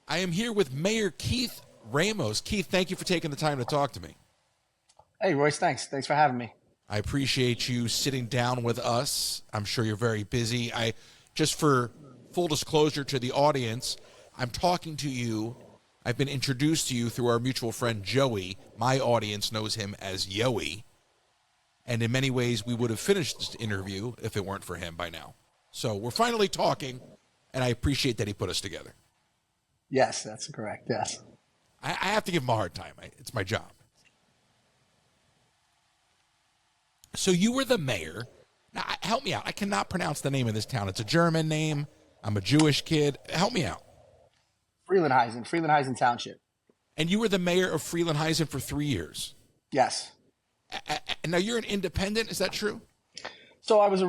I am here with Mayor Keith Ramos. Keith, thank you for taking the time to talk to me. Hey, Royce, thanks. Thanks for having me. I appreciate you sitting down with us. I'm sure you're very busy. Just for full disclosure to the audience, I'm talking to you. I've been introduced to you through our mutual friend Joey. My audience knows him as Yoey. And in many ways, we would have finished this interview if it weren't for him by now. So we're finally talking, and I appreciate that he put us together. Yes, that's correct. Yes. I have to give him a hard time. It's my job. So you were the mayor. Now, help me out. I cannot pronounce the name of this town. It's a German name. I'm a Jewish kid. Help me out. Frelinghuysen Township. And you were the mayor of Frelinghuysen for 3 years. Yes. And now you're an independent. Is that true? So I was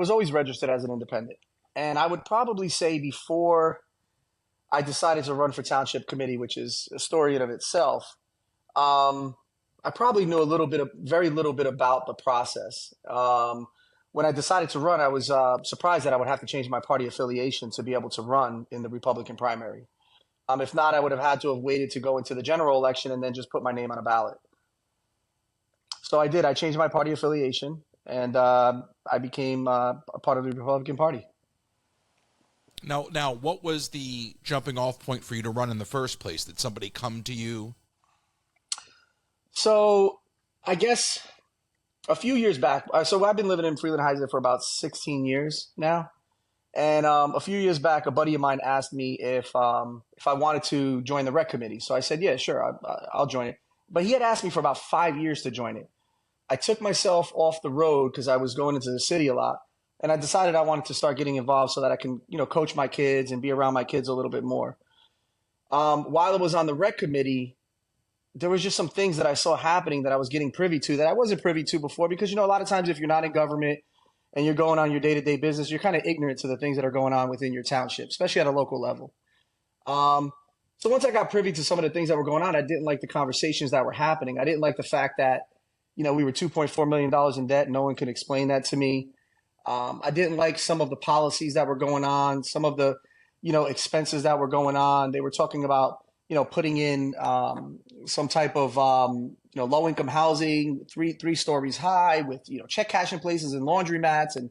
always registered as an independent. And I would probably say before I decided to run for township committee, which is a story in of itself, I probably knew very little bit about the process. When I decided to run, I was surprised that I would have to change my party affiliation to be able to run in the Republican primary. If not, I would have had to have waited to go into the general election and then just put my name on a ballot. So I did. I changed my party affiliation, and I became a part of the Republican Party. Now, what was the jumping off point for you to run in the first place? Did somebody come to you? So I guess a few years back, so I've been living in Frelinghuysen for about 16 years now. And a few years back, a buddy of mine asked me if I wanted to join the rec committee. So I said, yeah, sure, I'll join it. But he had asked me for about 5 years to join it. I took myself off the road because I was going into the city a lot. And I decided I wanted to start getting involved so that I can, coach my kids and be around my kids a little bit more. While I was on the rec committee, there was just some things that I saw happening that I was getting privy to that I wasn't privy to before. Because, a lot of times if you're not in government and you're going on your day-to-day business, you're kind of ignorant to the things that are going on within your township, especially at a local level. So once I got privy to some of the things that were going on, I didn't like the conversations that were happening. I didn't like the fact that, we were $2.4 million in debt. No one could explain that to me. I didn't like some of the policies that were going on, some of the, expenses that were going on. They were talking about, putting in some type of, low-income housing, three stories high with, check cashing places and laundromats. And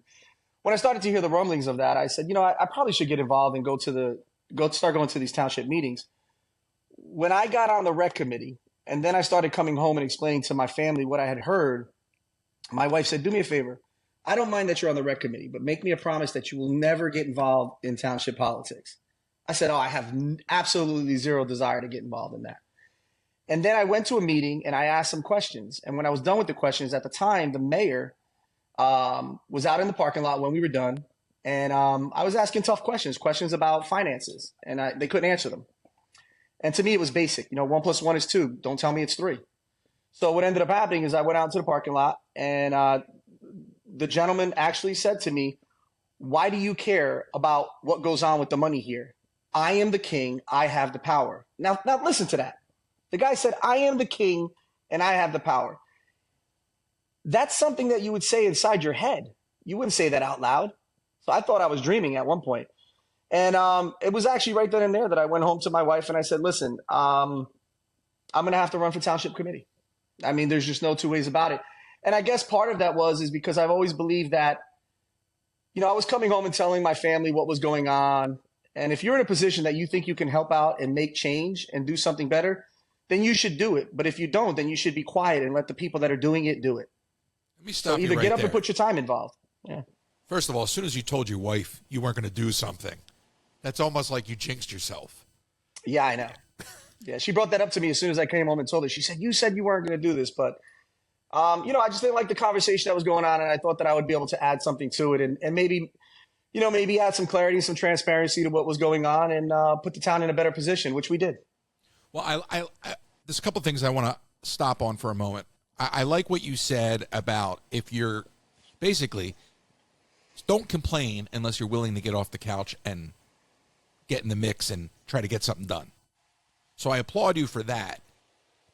when I started to hear the rumblings of that, I said, I probably should get involved and start going to these township meetings. When I got on the rec committee and then I started coming home and explaining to my family what I had heard, my wife said, do me a favor. I don't mind that you're on the rec committee, but make me a promise that you will never get involved in township politics. I said, I have absolutely zero desire to get involved in that. And then I went to a meeting and I asked some questions. And when I was done with the questions, at the time, the mayor was out in the parking lot when we were done. And I was asking tough questions about finances, and they couldn't answer them. And to me, it was basic. 1 + 1 is 2. Don't tell me it's 3. So what ended up happening is I went out into the parking lot, and the gentleman actually said to me, why do you care about what goes on with the money here? I am the king. I have the power. Now listen to that. The guy said, I am the king and I have the power. That's something that you would say inside your head. You wouldn't say that out loud. So I thought I was dreaming at one point. And it was actually right then and there that I went home to my wife and I said, listen, I'm going to have to run for township committee. I mean, there's just no two ways about it. And I guess part of that is because I've always believed that, I was coming home and telling my family what was going on. And if you're in a position that you think you can help out and make change and do something better, then you should do it. But if you don't, then you should be quiet and let the people that are doing it do it. Let me stop you either right get up there. and put your time involved. Yeah. First of all, as soon as you told your wife you weren't going to do something, that's almost like you jinxed yourself. Yeah, I know. Yeah, she brought that up to me as soon as I came home and told her. She said, you said you weren't going to do this, but I just didn't like the conversation that was going on, and I thought that I would be able to add something to it and maybe add some clarity, some transparency to what was going on and put the town in a better position, which we did. Well, there's a couple of things I want to stop on for a moment. I like what you said about if you're basically don't complain unless you're willing to get off the couch and get in the mix and try to get something done. So I applaud you for that.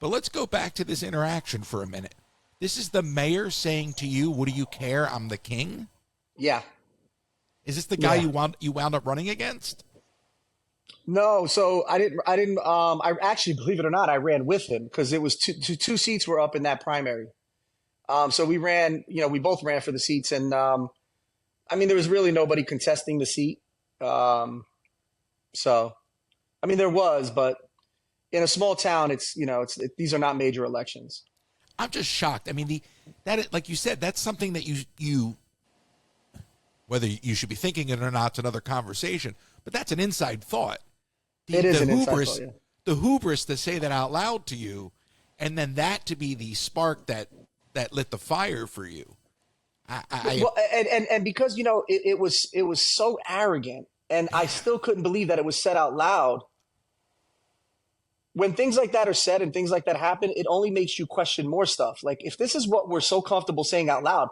But let's go back to this interaction for a minute. This is the mayor saying to you, what do you care? I'm the king? Yeah. Is this the guy you wound up running against? No, so I actually, believe it or not, I ran with him because it was two seats were up in that primary. So we ran, we both ran for the seats, and I mean, there was really nobody contesting the seat. Um, so, I mean, there was, but in a small town, these are not major elections. I'm just shocked. I mean, like you said, that's something that you whether you should be thinking it or not, it's another conversation. But that's an inside thought. It is The an inside hubris, thought, yeah. the hubris to say that out loud to you, and then that to be the spark that lit the fire for you. Well, and because it was so arrogant, and I still couldn't believe that it was said out loud. When things like that are said and things like that happen, it only makes you question more stuff. Like, if this is what we're so comfortable saying out loud,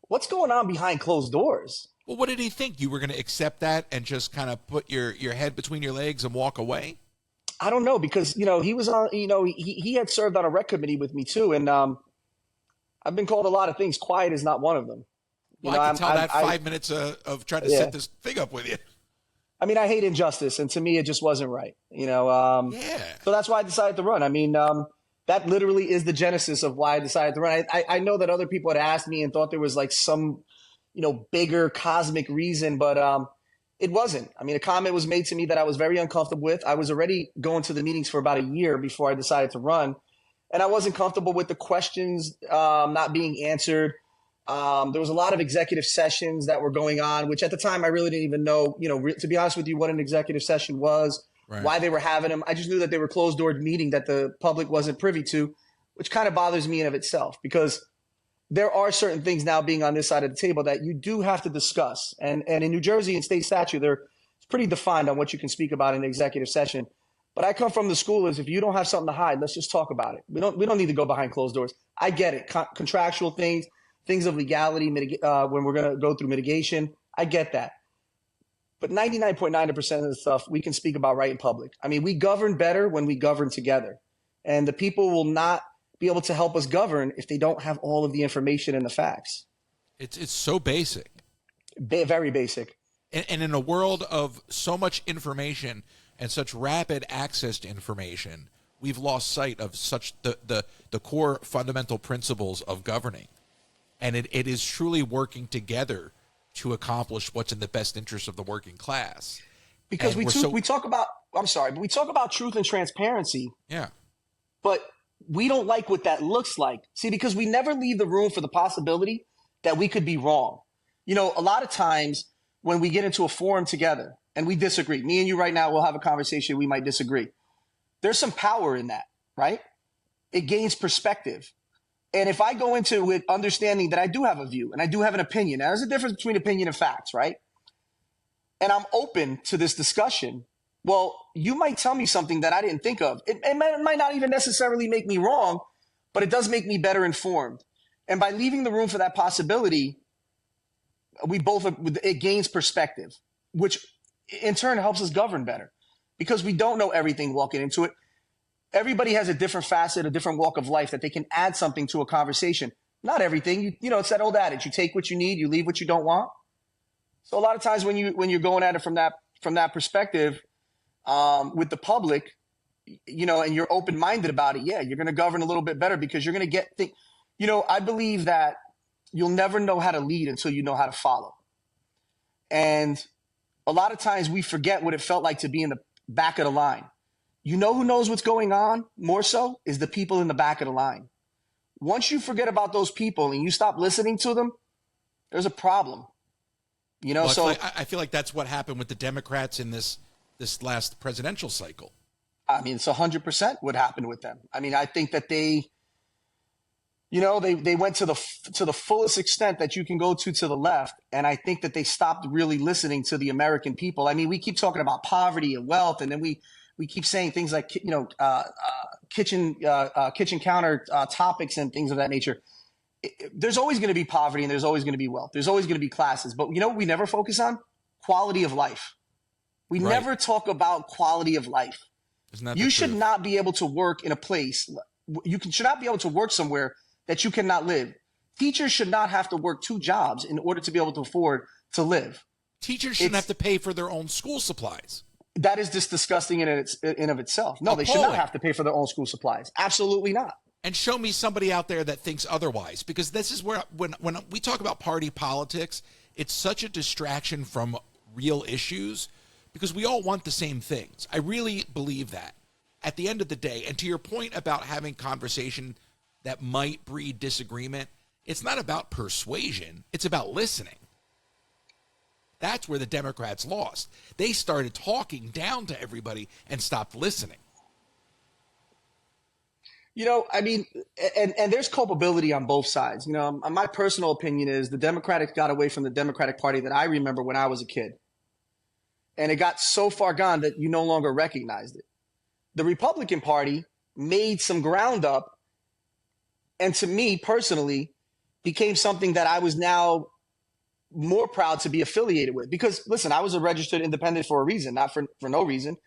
what's going on behind closed doors? Well, what did he think? You were going to accept that and just kind of put your head between your legs and walk away? I don't know, because he was on. He had served on a rec committee with me too, and I've been called a lot of things. Quiet is not one of them. Well, I can tell that 5 minutes of trying to set this thing up with you. I mean, I hate injustice, and to me, it just wasn't right. Yeah. So that's why I decided to run. I mean, that literally is the genesis of why I decided to run. I know that other people had asked me and thought there was like some, bigger cosmic reason, but it wasn't. I mean, a comment was made to me that I was very uncomfortable with. I was already going to the meetings for about a year before I decided to run, and I wasn't comfortable with the questions not being answered. There was a lot of executive sessions that were going on, which at the time I really didn't even know, to be honest with you, what an executive session was, Right. Why they were having them. I just knew that they were closed door meeting that the public wasn't privy to, which kind of bothers me in of itself, because there are certain things now being on this side of the table that you do have to discuss. And in New Jersey and state statute, it's pretty defined on what you can speak about in an executive session. But I come from the school is, if you don't have something to hide, let's just talk about it. We don't need to go behind closed doors. I get it. Contractual things of legality, when we're going to go through mitigation. I get that. But 99.9% of the stuff we can speak about right in public. I mean, we govern better when we govern together. And the people will not be able to help us govern if they don't have all of the information and the facts. It's so basic. Very basic. And in a world of so much information and such rapid access to information, we've lost sight of such the core fundamental principles of governing. And it is truly working together to accomplish what's in the best interest of the working class. Because we talk about truth and transparency. Yeah. But we don't like what that looks like. See, because we never leave the room for the possibility that we could be wrong. A lot of times when we get into a forum together and we disagree, me and you right now, we'll have a conversation, we might disagree. There's some power in that, right? It gains perspective. And if I go into it understanding that I do have a view and I do have an opinion, now there's a difference between opinion and facts, right? And I'm open to this discussion. Well, you might tell me something that I didn't think of. It might not even necessarily make me wrong, but it does make me better informed. And by leaving the room for that possibility, it gains perspective, which in turn helps us govern better, because we don't know everything walking into it. Everybody has a different facet, a different walk of life that they can add something to a conversation. Not everything. It's that old adage: you take what you need, you leave what you don't want. So a lot of times when you're going at it from that perspective, with the public, and you're open-minded about it, yeah, you're going to govern a little bit better, because you're going to get things. I believe that you'll never know how to lead until you know how to follow. And a lot of times we forget what it felt like to be in the back of the line. Who knows what's going on more so is the people in the back of the line. Once you forget about those people and you stop listening to them, there's a problem. I feel like that's what happened with the Democrats in this last presidential cycle. I mean, it's 100% what happened with them. I mean, I think that they went to the fullest extent that you can go to the left, and I think that they stopped really listening to the American people. I mean, we keep talking about poverty and wealth, and then we keep saying things like kitchen counter topics and things of that nature. There's always going to be poverty, and there's always going to be wealth. There's always going to be classes, but what we never focus on? Quality of life. We never talk about quality of life. You should not be able to work in a place. Should not be able to work somewhere that you cannot live. Teachers should not have to work 2 jobs in order to be able to afford to live. Teachers shouldn't have to pay for their own school supplies. That is just disgusting in of itself. No, they should not Appalling. have to pay for their own school supplies. Absolutely not. And show me somebody out there that thinks otherwise, because this is where when we talk about party politics, it's such a distraction from real issues, because we all want the same things. I really believe that at the end of the day. And to your point about having conversation that might breed disagreement, it's not about persuasion, it's about listening. That's where the Democrats lost. They started talking down to everybody and stopped listening. I mean, and there's culpability on both sides. My personal opinion is the Democrats got away from the Democratic Party that I remember when I was a kid. And it got so far gone that you no longer recognized it. The Republican Party made some ground up, and to me personally, became something that I was now more proud to be affiliated with. Because, listen, I was a registered independent for a reason, not for no reason.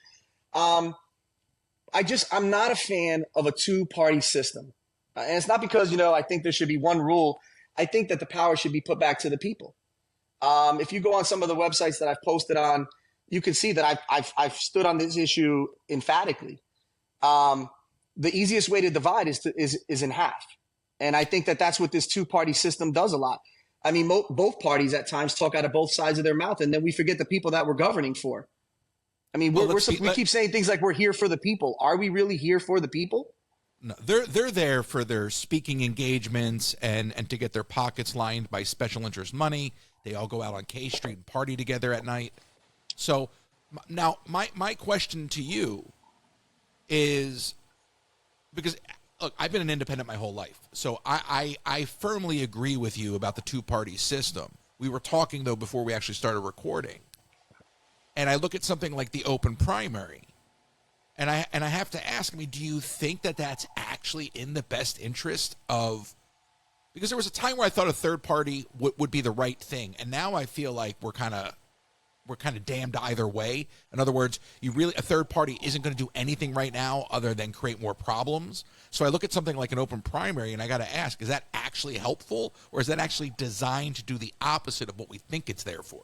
I'm not a fan of a two-party system. And it's not because, I think there should be one rule. I think that the power should be put back to the people. If you go on some of the websites that I've posted on, you can see that I've stood on this issue emphatically. The easiest way to divide is in half. And I think that that's what this two-party system does a lot. I mean, both parties at times talk out of both sides of their mouth, and then we forget the people that we're governing for. I mean, we keep saying things like we're here for the people. Are we really here for the people? No, they're there for their speaking engagements and to get their pockets lined by special interest money. They all go out on K Street and party together at night. So now my question to you is, because look, I've been an independent my whole life, so I firmly agree with you about the two-party system. We were talking, though, before we actually started recording, and I look at something like the open primary, and I have to ask, do you think that that's actually in the best interest of, because there was a time where I thought a third party would be the right thing, and now I feel like we're kind of damned either way. In other words, a third party isn't going to do anything right now other than create more problems. So I look at something like an open primary, and I got to ask, is that actually helpful, or is that actually designed to do the opposite of what we think it's there for?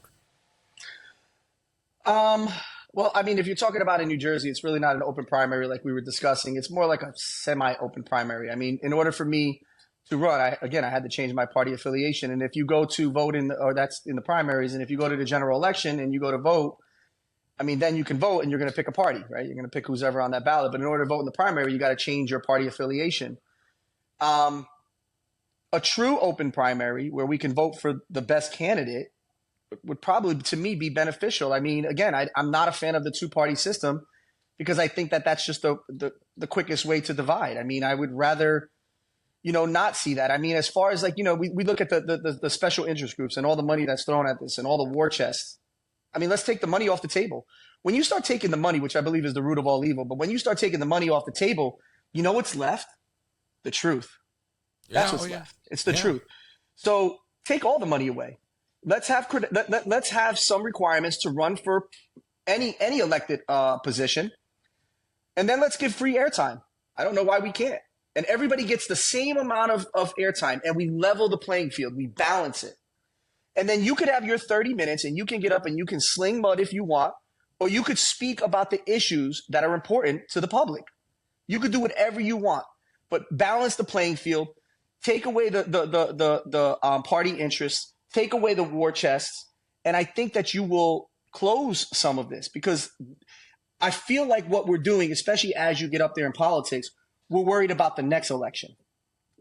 Well, I mean, if you're talking about in New Jersey, it's really not an open primary like we were discussing. It's more like a semi-open primary. I mean, in order for me to run, I had to change my party affiliation. And if you go to vote that's in the primaries, and if you go to the general election and you go to vote, I mean, then you can vote and you're going to pick a party, right? You're going to pick who's ever on that ballot. But in order to vote in the primary, you got to change your party affiliation. A true open primary where we can vote for the best candidate would probably, to me, be beneficial. I mean, again, I'm not a fan of the two-party system because I think that that's just the quickest way to divide. I mean, I would rather not see that. I mean, as far as we look at the special interest groups and all the money that's thrown at this and all the war chests. I mean, let's take the money off the table. When you start taking the money, which I believe is the root of all evil, but when you start taking the money off the table, you know what's left? The truth. That's what's left. It's the truth. So take all the money away. Let's have some requirements to run for any elected position, and then let's give free airtime. I don't know why we can't. And everybody gets the same amount of airtime, and we level the playing field. We balance it. And then you could have your 30 minutes, and you can get up and you can sling mud if you want, or you could speak about the issues that are important to the public. You could do whatever you want, but balance the playing field, take away the party interests, take away the war chests, and I think that you will close some of this, because I feel like what we're doing, especially as you get up there in politics, we're worried about the next election.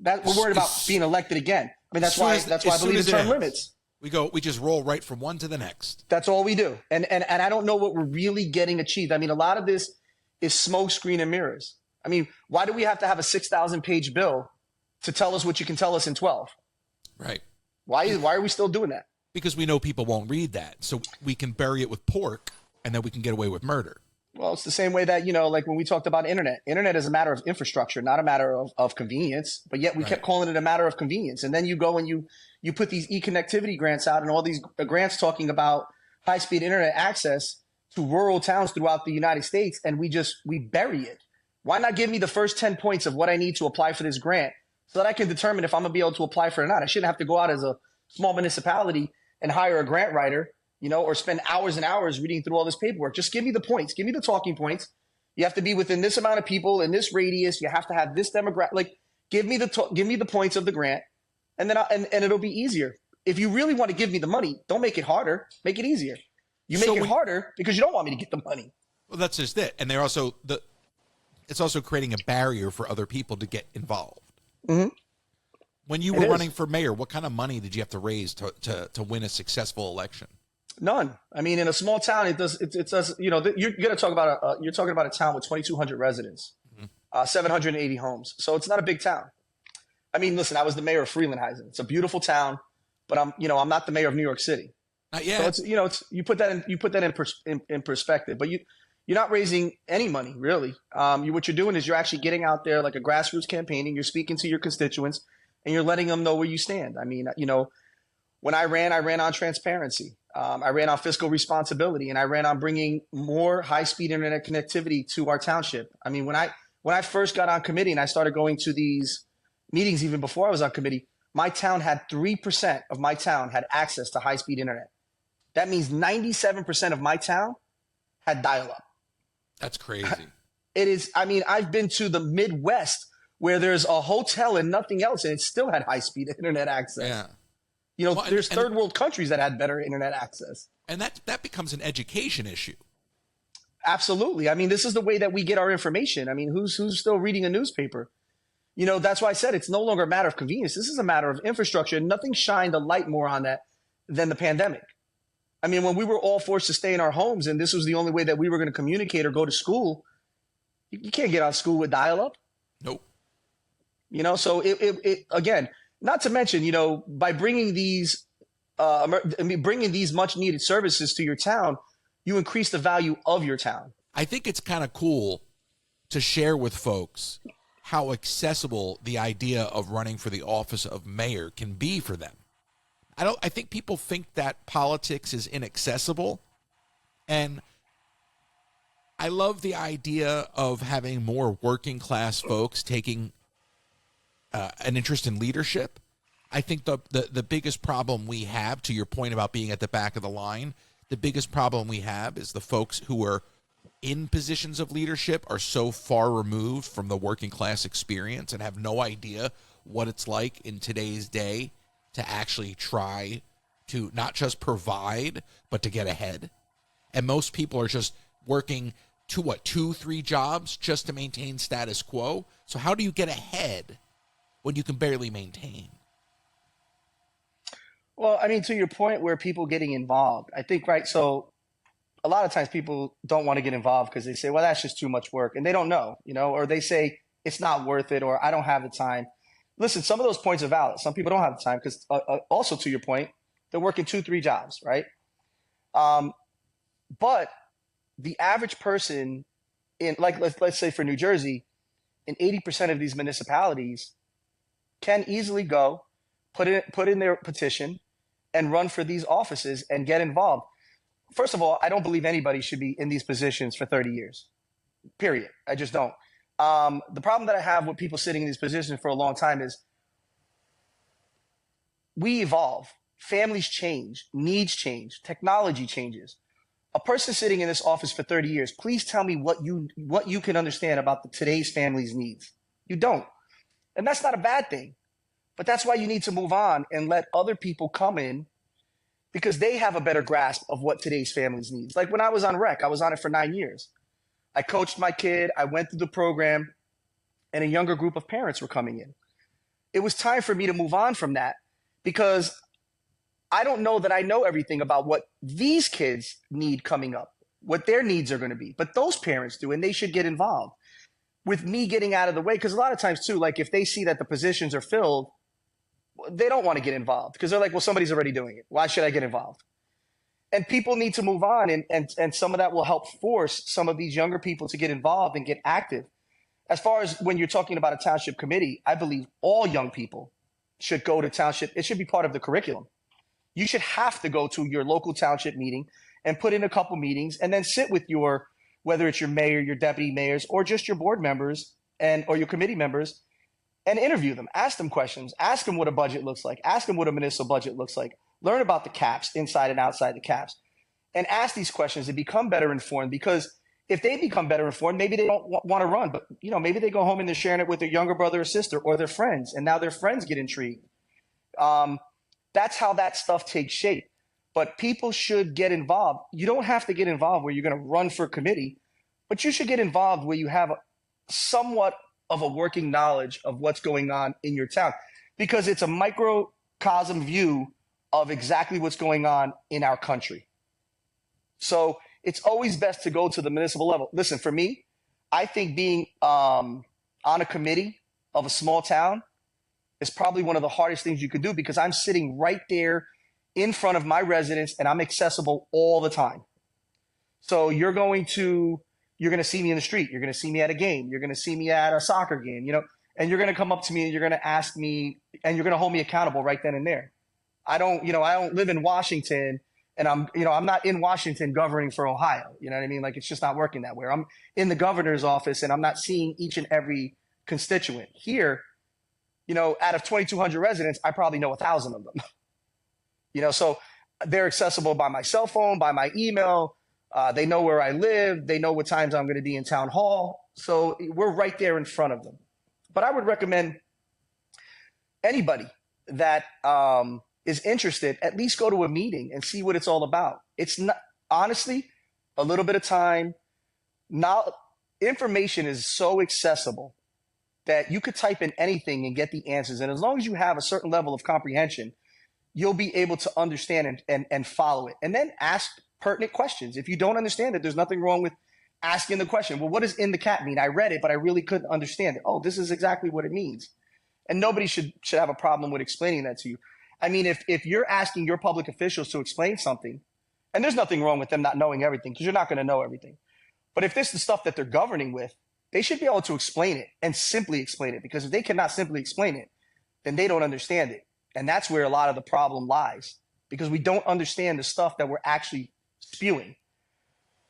We're worried about being elected again. I mean, that's why I believe in term limits. We just roll right from one to the next. That's all we do. And I don't know what we're really getting achieved. I mean, a lot of this is smoke, screen, and mirrors. I mean, why do we have to have a 6,000-page bill to tell us what you can tell us in 12? Right. Why are we still doing that? Because we know people won't read that. So we can bury it with pork, and then we can get away with murder. Well, it's the same way that, like when we talked about internet. Internet is a matter of infrastructure, not a matter of convenience. But yet we kept calling it a matter of convenience. And then you go and you put these e-connectivity grants out and all these grants talking about high-speed internet access to rural towns throughout the United States, and we bury it. Why not give me the first 10 points of what I need to apply for this grant so that I can determine if I'm going to be able to apply for it or not? I shouldn't have to go out as a small municipality and hire a grant writer or spend hours and hours reading through all this paperwork. Just give me the points. Give me the talking points. You have to be within this amount of people in this radius. You have to have this demographic. Like, give me the points of the grant, and then and it'll be easier. If you really want to give me the money, don't make it harder. Make it easier. You make it harder because you don't want me to get the money. Well, that's just it. And they're also it's also creating a barrier for other people to get involved. Mm-hmm. When you were running for mayor, what kind of money did you have to raise to win a successful election? None. I mean, in a small town, it does. You're going to talk about you're talking about a town with 2,200 residents, 780 homes. So it's not a big town. I mean, listen, I was the mayor of Freelandheisen. It's a beautiful town, but I'm not the mayor of New York City. Not yet. So you put that in perspective. But you're not raising any money really. What you're doing is you're actually getting out there like a grassroots campaigning. You're speaking to your constituents, and you're letting them know where you stand. I mean, when I ran on transparency. I ran on fiscal responsibility, and I ran on bringing more high-speed internet connectivity to our township. I mean, when I first got on committee and I started going to these meetings, even before I was on committee, my town had 3% of my town had access to high-speed internet. That means 97% of my town had dial-up. That's crazy. It is. I mean, I've been to the Midwest where there's a hotel and nothing else, and it still had high-speed internet access. Yeah. There's third world countries that had better internet access. And that becomes an education issue. Absolutely. I mean, this is the way that we get our information. I mean, who's still reading a newspaper? That's why I said it's no longer a matter of convenience. This is a matter of infrastructure. And nothing shined a light more on that than the pandemic. I mean, when we were all forced to stay in our homes and this was the only way that we were going to communicate or go to school, you can't get out of school with dial-up. Nope. So it again, not to mention, by bringing these much needed services to your town, you increase the value of your town. I think it's kind of cool to share with folks how accessible the idea of running for the office of mayor can be for them. I think people think that politics is inaccessible, and I love the idea of having more working class folks taking an interest in leadership. I think the biggest problem we have, to your point about being at the back of the line, the biggest problem we have is the folks who are in positions of leadership are so far removed from the working class experience and have no idea what it's like in today's day to actually try to not just provide, but to get ahead. And most people are just working 2-3 jobs just to maintain status quo. So how do you get ahead when you can barely maintain? Well, I mean, to your point where people getting involved, I think, right? So a lot of times people don't want to get involved because they say, well, that's just too much work. And they don't know, or they say it's not worth it, or I don't have the time. Listen, some of those points are valid. Some people don't have the time because also to your point, they're working 2-3 jobs, right? But the average person in, like, let's say for New Jersey, in 80% of these municipalities can easily go put in their petition and run for these offices and get involved. First of all, I don't believe anybody should be in these positions for 30 years, period. I just don't. The problem that I have with people sitting in these positions for a long time is we evolve, families change, needs change, technology changes. A person sitting in this office for 30 years, please tell me what you can understand about today's family's needs. You don't. And that's not a bad thing. But that's why you need to move on and let other people come in because they have a better grasp of what today's families needs. Like when I was on rec, I was on it for 9 years. I coached my kid. I went through the program, and a younger group of parents were coming in. It was time for me to move on from that because I don't know that I know everything about what these kids need coming up, what their needs are going to be. But those parents do, and they should get involved. With me getting out of the way, because a lot of times too, like if they see that the positions are filled, they don't want to get involved because they're like, well, somebody's already doing it. Why should I get involved? And people need to move on. And some of that will help force some of these younger people to get involved and get active. As far as when you're talking about a township committee, I believe all young people should go to township. It should be part of the curriculum. You should have to go to your local township meeting and put in a couple meetings and then sit with whether it's your mayor, your deputy mayors, or just your board members or your committee members and interview them, ask them questions, ask them what a budget looks like, ask them what a municipal budget looks like, learn about the caps inside and outside the caps. and ask these questions and become better informed. Because if they become better informed, maybe they don't want to run, but maybe they go home and they're sharing it with their younger brother or sister or their friends, and now their friends get intrigued. That's how that stuff takes shape. But people should get involved. You don't have to get involved where you're going to run for committee, but you should get involved where you have somewhat of a working knowledge of what's going on in your town, because it's a microcosm view of exactly what's going on in our country. So it's always best to go to the municipal level. Listen, for me, I think being on a committee of a small town is probably one of the hardest things you could do, because I'm sitting right there in front of my residents and I'm accessible all the time. So you're going to see me in the street. You're going to see me at a game. You're going to see me at a soccer game, and you're going to come up to me and you're going to ask me and you're going to hold me accountable right then and there. I don't live in Washington, and I'm not in Washington governing for Ohio. You know what I mean? Like, it's just not working that way. I'm in the governor's office and I'm not seeing each and every constituent. Here, out of 2,200 residents, I probably know 1,000 of them. So they're accessible by my cell phone, by my email. They know where I live. They know what times I'm going to be in town hall. So we're right there in front of them. But I would recommend anybody that is interested, at least go to a meeting and see what it's all about. It's not, honestly, a little bit of time. Now, information is so accessible that you could type in anything and get the answers. And as long as you have a certain level of comprehension, you'll be able to understand and follow it. And then ask pertinent questions. If you don't understand it, there's nothing wrong with asking the question. Well, what does in the cat mean? I read it, but I really couldn't understand it. Oh, this is exactly what it means. And nobody should have a problem with explaining that to you. I mean, if you're asking your public officials to explain something, and there's nothing wrong with them not knowing everything, because you're not going to know everything. But if this is the stuff that they're governing with, they should be able to explain it and simply explain it. Because if they cannot simply explain it, then they don't understand it. And that's where a lot of the problem lies, because we don't understand the stuff that we're actually spewing.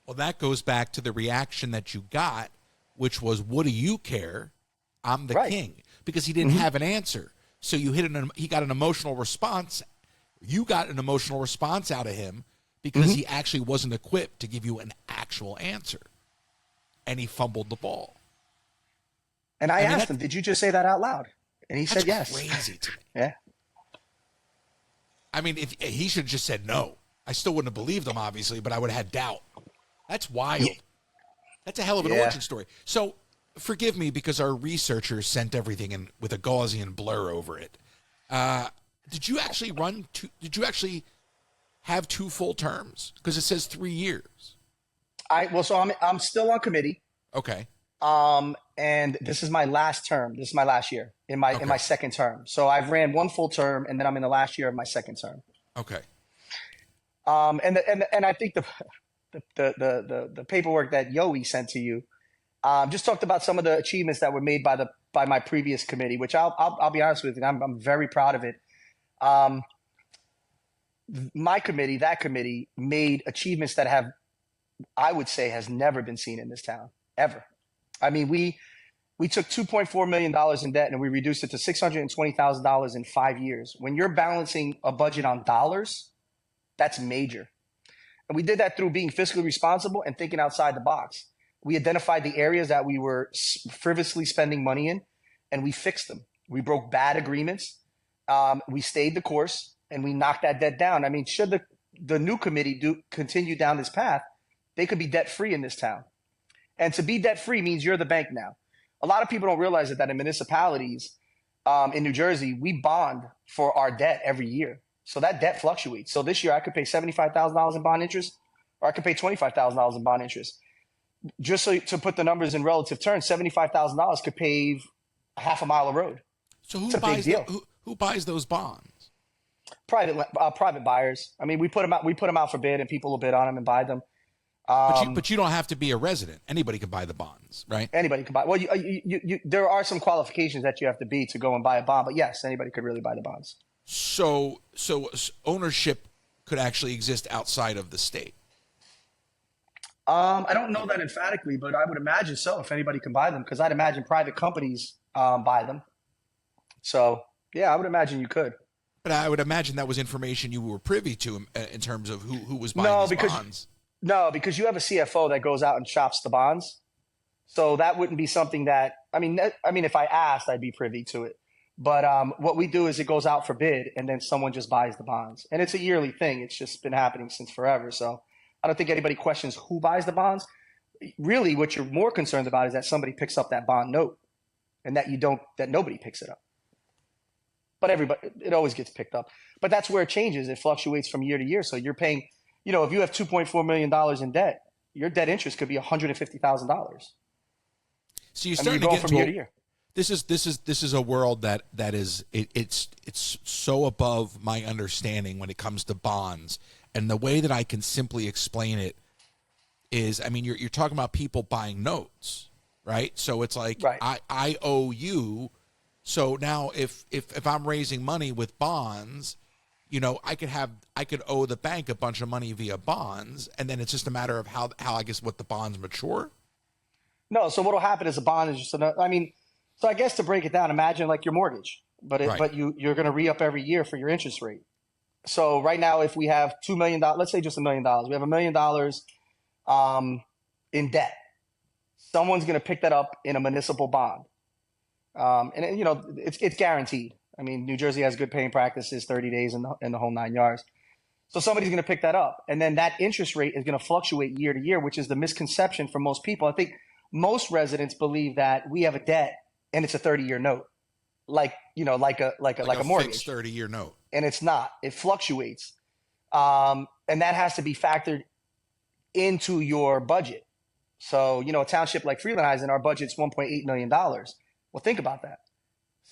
Well, that goes back to the reaction that you got, which was, what do you care? I'm the king. Because he didn't have an answer. So he got an emotional response. You got an emotional response out of him because he actually wasn't equipped to give you an actual answer. And he fumbled the ball. And I asked him, did you just say that out loud? And he said yes. That's crazy to me. Yeah. I mean, if he should have just said no. I still wouldn't have believed him, obviously, but I would have had doubt. That's wild. Yeah. That's a hell of an origin story. So forgive me, because our researchers sent everything in with a Gaussian blur over it. Did you actually did you actually have 2 full terms? Because it says 3 years. So I'm still on committee. Okay. And this is my last term. This is my last year in my second term. So I've ran 1 full term, and then I'm in the last year of my second term. Okay. And I think the paperwork that Yoey sent to you just talked about some of the achievements that were made by my previous committee, which I'll be honest with you, I'm very proud of it. That committee made achievements that I would say has never been seen in this town ever. I mean, we took $2.4 million in debt and we reduced it to $620,000 in 5 years. When you're balancing a budget on dollars, that's major. And we did that through being fiscally responsible and thinking outside the box. We identified the areas that we were frivolously spending money in, and we fixed them. We broke bad agreements. We stayed the course, and we knocked that debt down. I mean, should the new committee continue down this path, they could be debt-free in this town. And to be debt-free means you're the bank now. A lot of people don't realize that in municipalities in New Jersey, we bond for our debt every year. So that debt fluctuates. So this year I could pay $75,000 in bond interest, or I could pay $25,000 in bond interest. Just so to put the numbers in relative terms, $75,000 could pave a half a mile of road. So who buys those bonds? Private buyers. I mean, we put them out for bid, and people will bid on them and buy them. But you don't have to be a resident. Anybody can buy the bonds, right? Anybody can buy. Well, there are some qualifications that you have to be to go and buy a bond, but yes, anybody could really buy the bonds. So ownership could actually exist outside of the state. I don't know that emphatically, but I would imagine so. If anybody can buy them, because I'd imagine private companies buy them. So yeah, I would imagine you could. But I would imagine that was information you were privy to in terms of who was buying No, these bonds. No, because you have a CFO that goes out and shops the bonds. So that wouldn't be something that if I asked, I'd be privy to it. But what we do is it goes out for bid, and then someone just buys the bonds, and it's a yearly thing. It's just been happening since forever. So I don't think anybody questions who buys the bonds. Really, what you're more concerned about is that somebody picks up that bond note, and that nobody picks it up. But it always gets picked up. But that's where it changes. It fluctuates from year to year. So you're paying, if you have $2.4 million in debt, your debt interest could be $150,000. So you're starting to get from year to year. This is a world that is it's so above my understanding when it comes to bonds, and the way that I can simply explain it is, you're talking about people buying notes, right? So it's like, right. I owe you. So now if I'm raising money with bonds, I could owe the bank a bunch of money via bonds, and then it's just a matter of how I guess what the bonds mature. No, so what'll happen is a bond is just so I guess to break it down, imagine like your mortgage, but you're going to re-up every year for your interest rate. So right now, if we have $2 million, let's say just $1 million, we have $1 million in debt. Someone's going to pick that up in a municipal bond, and it's guaranteed. New Jersey has good paying practices, 30 days in the whole 9 yards. So somebody's going to pick that up, and then that interest rate is going to fluctuate year to year, which is the misconception for most people. I think most residents believe that we have a debt and it's a 30-year note, like a mortgage, fixed 30-year note, and it's not. It fluctuates, and that has to be factored into your budget. So a township like Frelinghuysen, our budget's $1.8 million. Well, think about that: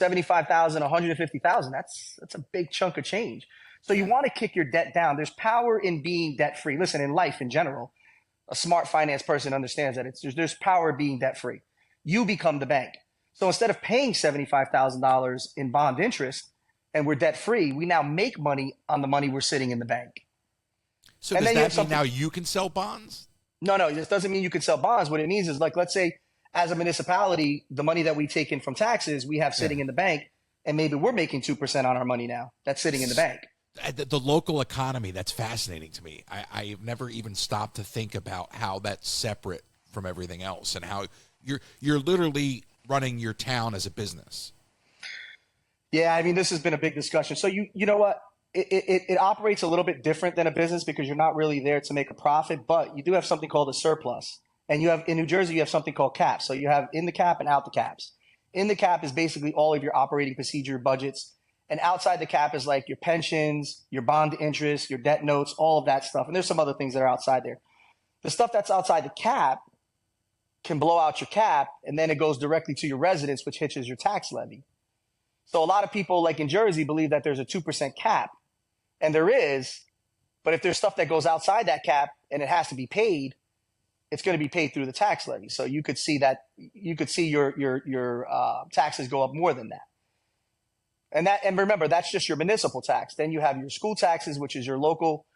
$75,000, $150,000. That's a big chunk of change. So you want to kick your debt down. There's power in being debt free. Listen, in life in general, a smart finance person understands that there's power in being debt free. You become the bank. So instead of paying $75,000 in bond interest and we're debt free, we now make money on the money we're sitting in the bank. So does that mean now you can sell bonds? No, this doesn't mean you can sell bonds. What it means is, like, let's say as a municipality, the money that we take in from taxes, we have sitting in the bank, and maybe we're making 2% on our money now that's sitting in the bank. The local economy, that's fascinating to me. I've never even stopped to think about how that's separate from everything else, and how you're literally running your town as a business. Yeah, this has been a big discussion. So you know what? It operates a little bit different than a business because you're not really there to make a profit, but you do have something called a surplus. And in New Jersey, you have something called caps. So you have in the cap and out the caps. In the cap is basically all of your operating procedure budgets. And outside the cap is like your pensions, your bond interest, your debt notes, all of that stuff. And there's some other things that are outside there. The stuff that's outside the cap can blow out your cap, and then it goes directly to your residence, which hitches your tax levy. So a lot of people, like in Jersey, believe that there's a 2% cap. And there is, but if there's stuff that goes outside that cap and it has to be paid, it's going to be paid through the tax levy. So you could see your taxes go up more than that. And remember, that's just your municipal tax. Then you have your school taxes, which is your local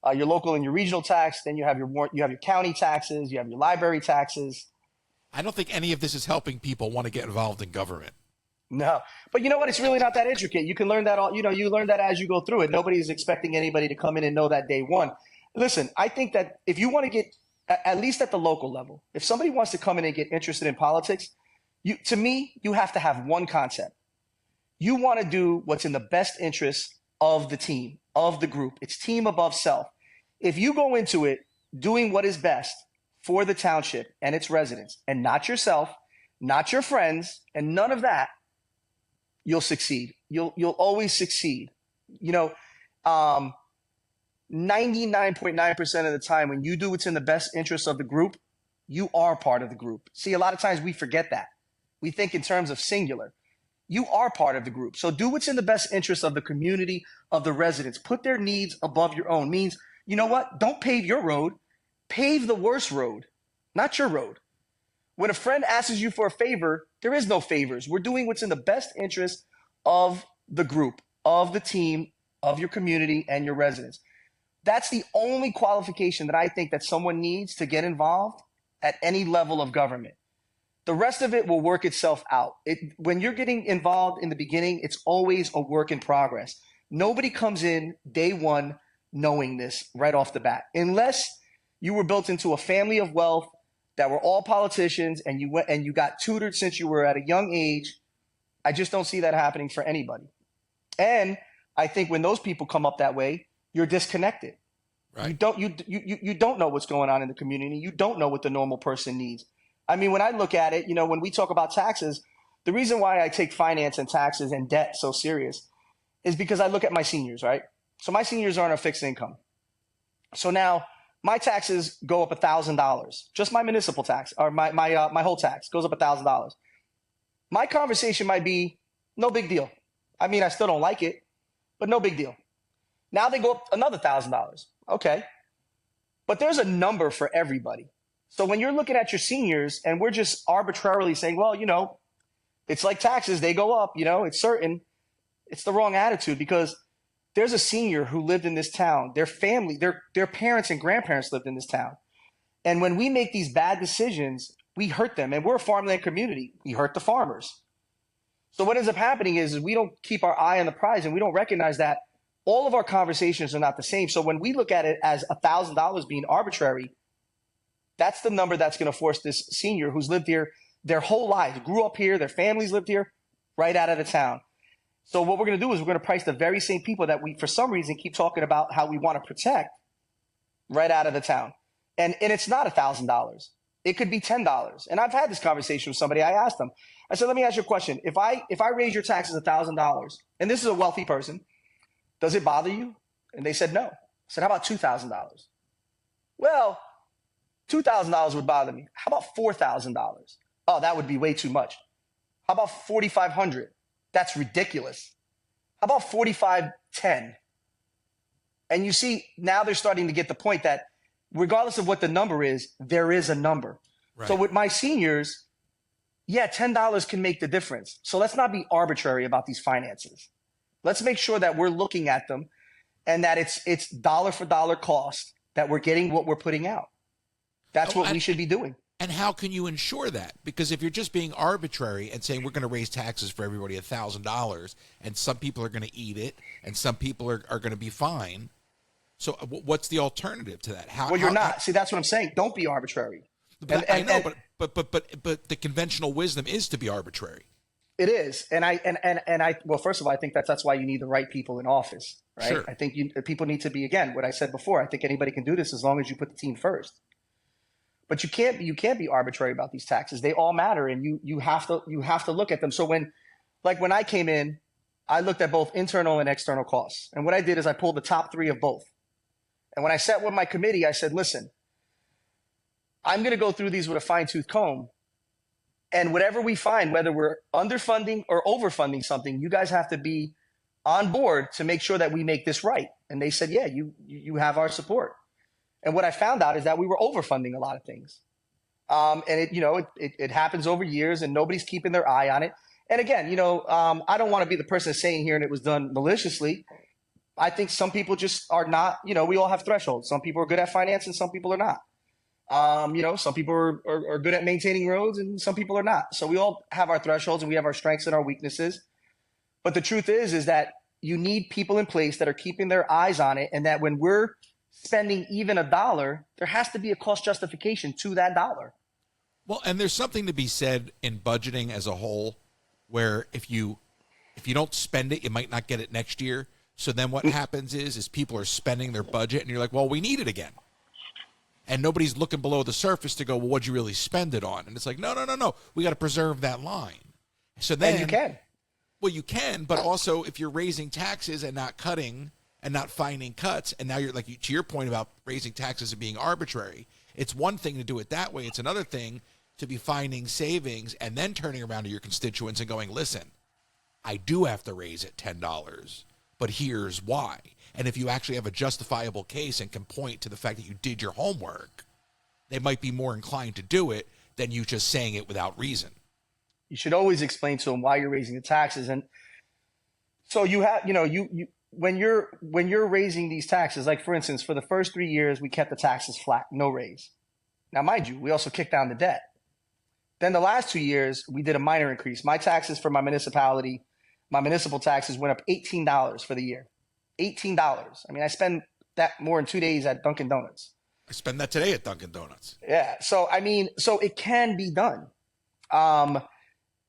and your regional tax. Then you have your county taxes. You have your library taxes. I don't think any of this is helping people want to get involved in government. No, but you know what? It's really not that intricate. You can learn that you learn that as you go through it. Nobody's expecting anybody to come in and know that day one. Listen, I think that if you want to get, at least at the local level, if somebody wants to come in and get interested in politics, you have to have one concept. You want to do what's in the best interest of the team, of the group. It's team above self. If you go into it doing what is best for the township and its residents, and not yourself, not your friends, and none of that, you'll succeed. You'll always succeed. 99.9% of the time, when you do what's in the best interest of the group, you are part of the group. See, a lot of times we forget that. We think in terms of singular. You are part of the group. So do what's in the best interest of the community, of the residents. Put their needs above your own. Means, you know what? Don't pave your road. Pave the worst road, not your road. When a friend asks you for a favor, there is no favors. We're doing what's in the best interest of the group, of the team, of your community, and your residents. That's the only qualification that I think that someone needs to get involved at any level of government. The rest of it will work itself out. When you're getting involved in the beginning, it's always a work in progress. Nobody comes in day one knowing this right off the bat, unless you were built into a family of wealth that were all politicians and you got tutored since you were at a young age. I just don't see that happening for anybody. And I think when those people come up that way, you're disconnected. Right. You don't know what's going on in the community. You don't know what the normal person needs. I mean, when I look at it, when we talk about taxes, the reason why I take finance and taxes and debt so serious is because I look at my seniors, right? So my seniors are on a fixed income. So now my taxes go up $1,000. Just my municipal tax or my whole tax goes up $1,000. My conversation might be no big deal. I mean, I still don't like it, but no big deal. Now they go up another $1,000. Okay. But there's a number for everybody. So when you're looking at your seniors and we're just arbitrarily saying, well, it's like taxes, they go up, it's certain. It's the wrong attitude, because there's a senior who lived in this town. Their family, their parents and grandparents lived in this town. And when we make these bad decisions, we hurt them. And we're a farmland community. We hurt the farmers. So what ends up happening is we don't keep our eye on the prize, and we don't recognize that all of our conversations are not the same. So when we look at it as $1,000 being arbitrary, that's the number that's going to force this senior who's lived here their whole life, grew up here, their families lived here, right out of the town. So what we're going to do is we're going to price the very same people that we, for some reason, keep talking about how we want to protect right out of the town. And it's not $1,000. It could be $10. And I've had this conversation with somebody. I asked them, I said, let me ask you a question. If I raise your taxes $1,000, and this is a wealthy person, does it bother you? And they said no. I said, how about $2,000? Well, $2,000 would bother me. How about $4,000? Oh, that would be way too much. How about $4,500? That's ridiculous. How about $4,510? And you see, now they're starting to get the point that regardless of what the number is, there is a number. Right. So with my seniors, yeah, $10 can make the difference. So let's not be arbitrary about these finances. Let's make sure that we're looking at them and that it's dollar for dollar cost, that we're getting what we're putting out. That's what we should be doing. And how can you ensure that? Because if you're just being arbitrary and saying we're going to raise taxes for everybody $1,000, and some people are going to eat it and some people are going to be fine. So what's the alternative to that? You're not. See, that's what I'm saying. Don't be arbitrary. I know, but the conventional wisdom is to be arbitrary. It is. Well, first of all, I think that's why you need the right people in office, right? Sure. I think people need to be, again, what I said before, I think anybody can do this as long as you put the team first. But you can't be arbitrary about these taxes. They all matter, and you have to look at them. So when I came in, I looked at both internal and external costs. And what I did is I pulled the top 3 of both. And when I sat with my committee, I said, listen, I'm going to go through these with a fine-tooth comb. And whatever we find, whether we're underfunding or overfunding something, you guys have to be on board to make sure that we make this right. And they said, yeah, you have our support. And what I found out is that we were overfunding a lot of things. And it happens over years and nobody's keeping their eye on it. And again, I don't want to be the person saying here and it was done maliciously. I think some people just are not, we all have thresholds. Some people are good at finance and some people are not. Some people are good at maintaining roads and some people are not. So we all have our thresholds and we have our strengths and our weaknesses. But the truth is that you need people in place that are keeping their eyes on it, and that when we're spending even $1, there has to be a cost justification to that dollar. Well, and there's something to be said in budgeting as a whole, where if you don't spend it, you might not get it next year. So then what happens is people are spending their budget and you're like, well, we need it again. And nobody's looking below the surface to go, well, what'd you really spend it on? And it's like, no. We got to preserve that line. So then and you can. Well, you can, but also if you're raising taxes and not cutting and not finding cuts, and now you're like, to your point about raising taxes and being arbitrary, it's one thing to do it that way. It's another thing to be finding savings and then turning around to your constituents and going, listen, I do have to raise it $10, but here's why. And if you actually have a justifiable case and can point to the fact that you did your homework, they might be more inclined to do it than you just saying it without reason. You should always explain to them why you're raising the taxes. And so you have, when you're raising these taxes, like for instance, for the first 3 years, we kept the taxes flat, no raise. Now, mind you, we also kicked down the debt. Then the last 2 years, we did a minor increase. My taxes for my municipal taxes went up $18 for the year. $18. I mean, I spend that more in 2 days at Dunkin' Donuts. I spend that today at Dunkin' Donuts. Yeah. So, I mean, so it can be done. That's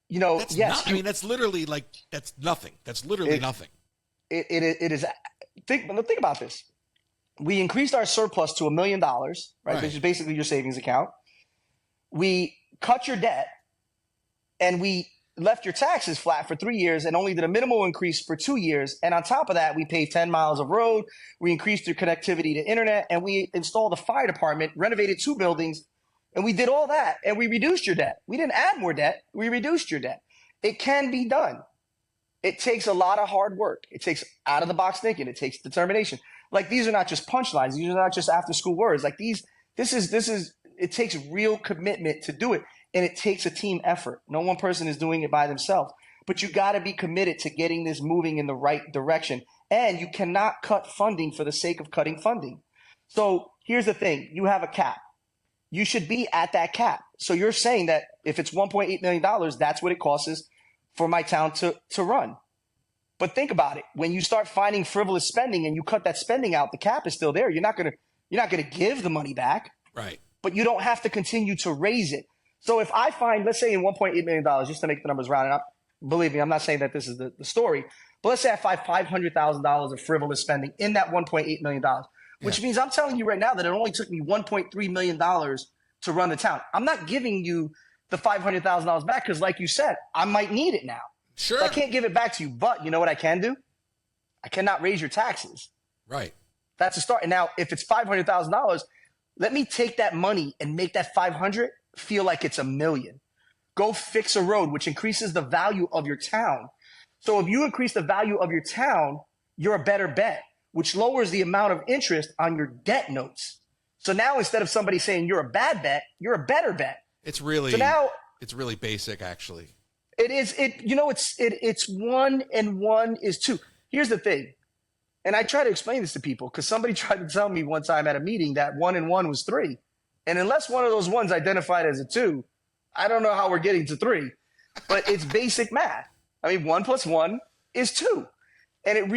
Yes. not, I mean, that's literally like, that's nothing. That's literally nothing. It is. Think about this. We increased our surplus to $1 million, right? Which is basically your savings account. We cut your debt, and we left your taxes flat for 3 years and only did a minimal increase for 2 years. And on top of that, we paved 10 miles of road. We increased your connectivity to internet, and we installed a fire department, renovated 2 buildings, and we did all that. And we reduced your debt. We didn't add more debt. We reduced your debt. It can be done. It takes a lot of hard work. It takes out of the box thinking. It takes determination. Like, these are not just punchlines. These are not just after school words. Like, this is, it takes real commitment to do it. And it takes a team effort. No one person is doing it by themselves. But you got to be committed to getting this moving in the right direction. And you cannot cut funding for the sake of cutting funding. So here's the thing. You have a cap. You should be at that cap. So you're saying that if it's $1.8 million, that's what it costs for my town to run. But think about it. When you start finding frivolous spending and you cut that spending out, the cap is still there. You're not going to give the money back. Right. But you don't have to continue to raise it. So if I find, let's say in $1.8 million, just to make the numbers round, and believe me, I'm not saying that this is the story, but let's say I find $500,000 of frivolous spending in that $1.8 million, which means I'm telling you right now that it only took me $1.3 million to run the town. I'm not giving you the $500,000 back because, like you said, I might need it now. Sure. So I can't give it back to you, but you know what I can do? I cannot raise your taxes. Right. That's a start. And now, if it's $500,000, let me take that money and make that 500 feel like it's $1 million. Go fix a road, which increases the value of your town. So if you increase the value of your town, you're a better bet, which lowers the amount of interest on your debt notes. So now, instead of somebody saying you're a bad bet, you're a better bet. It's really, so now, it's really basic, actually. It is. It's 1 and 1 is 2. Here's the thing. And I try to explain this to people because somebody tried to tell me one time at a meeting that 1 and 1 was 3. And unless one of those ones identified as a 2, I don't know how we're getting to 3. But it's basic math. I mean, 1 plus 1 is 2. And it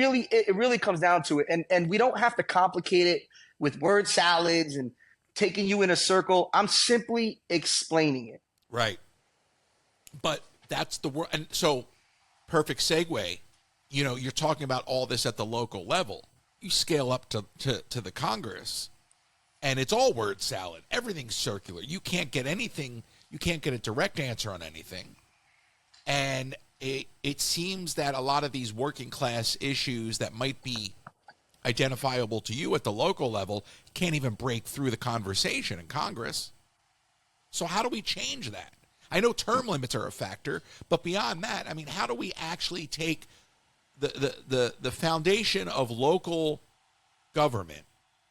really comes down to it. And we don't have to complicate it with word salads and taking you in a circle. I'm simply explaining it. Right. But that's the word. And so, perfect segue. You know, you're talking about all this at the local level. You scale up to the Congress, and it's all word salad. Everything's circular. You can't get anything. You can't get a direct answer on anything. And it seems that a lot of these working class issues that might be identifiable to you at the local level can't even break through the conversation in Congress. So how do we change that? I know term limits are a factor, but beyond that, I mean, how do we actually take the foundation of local government,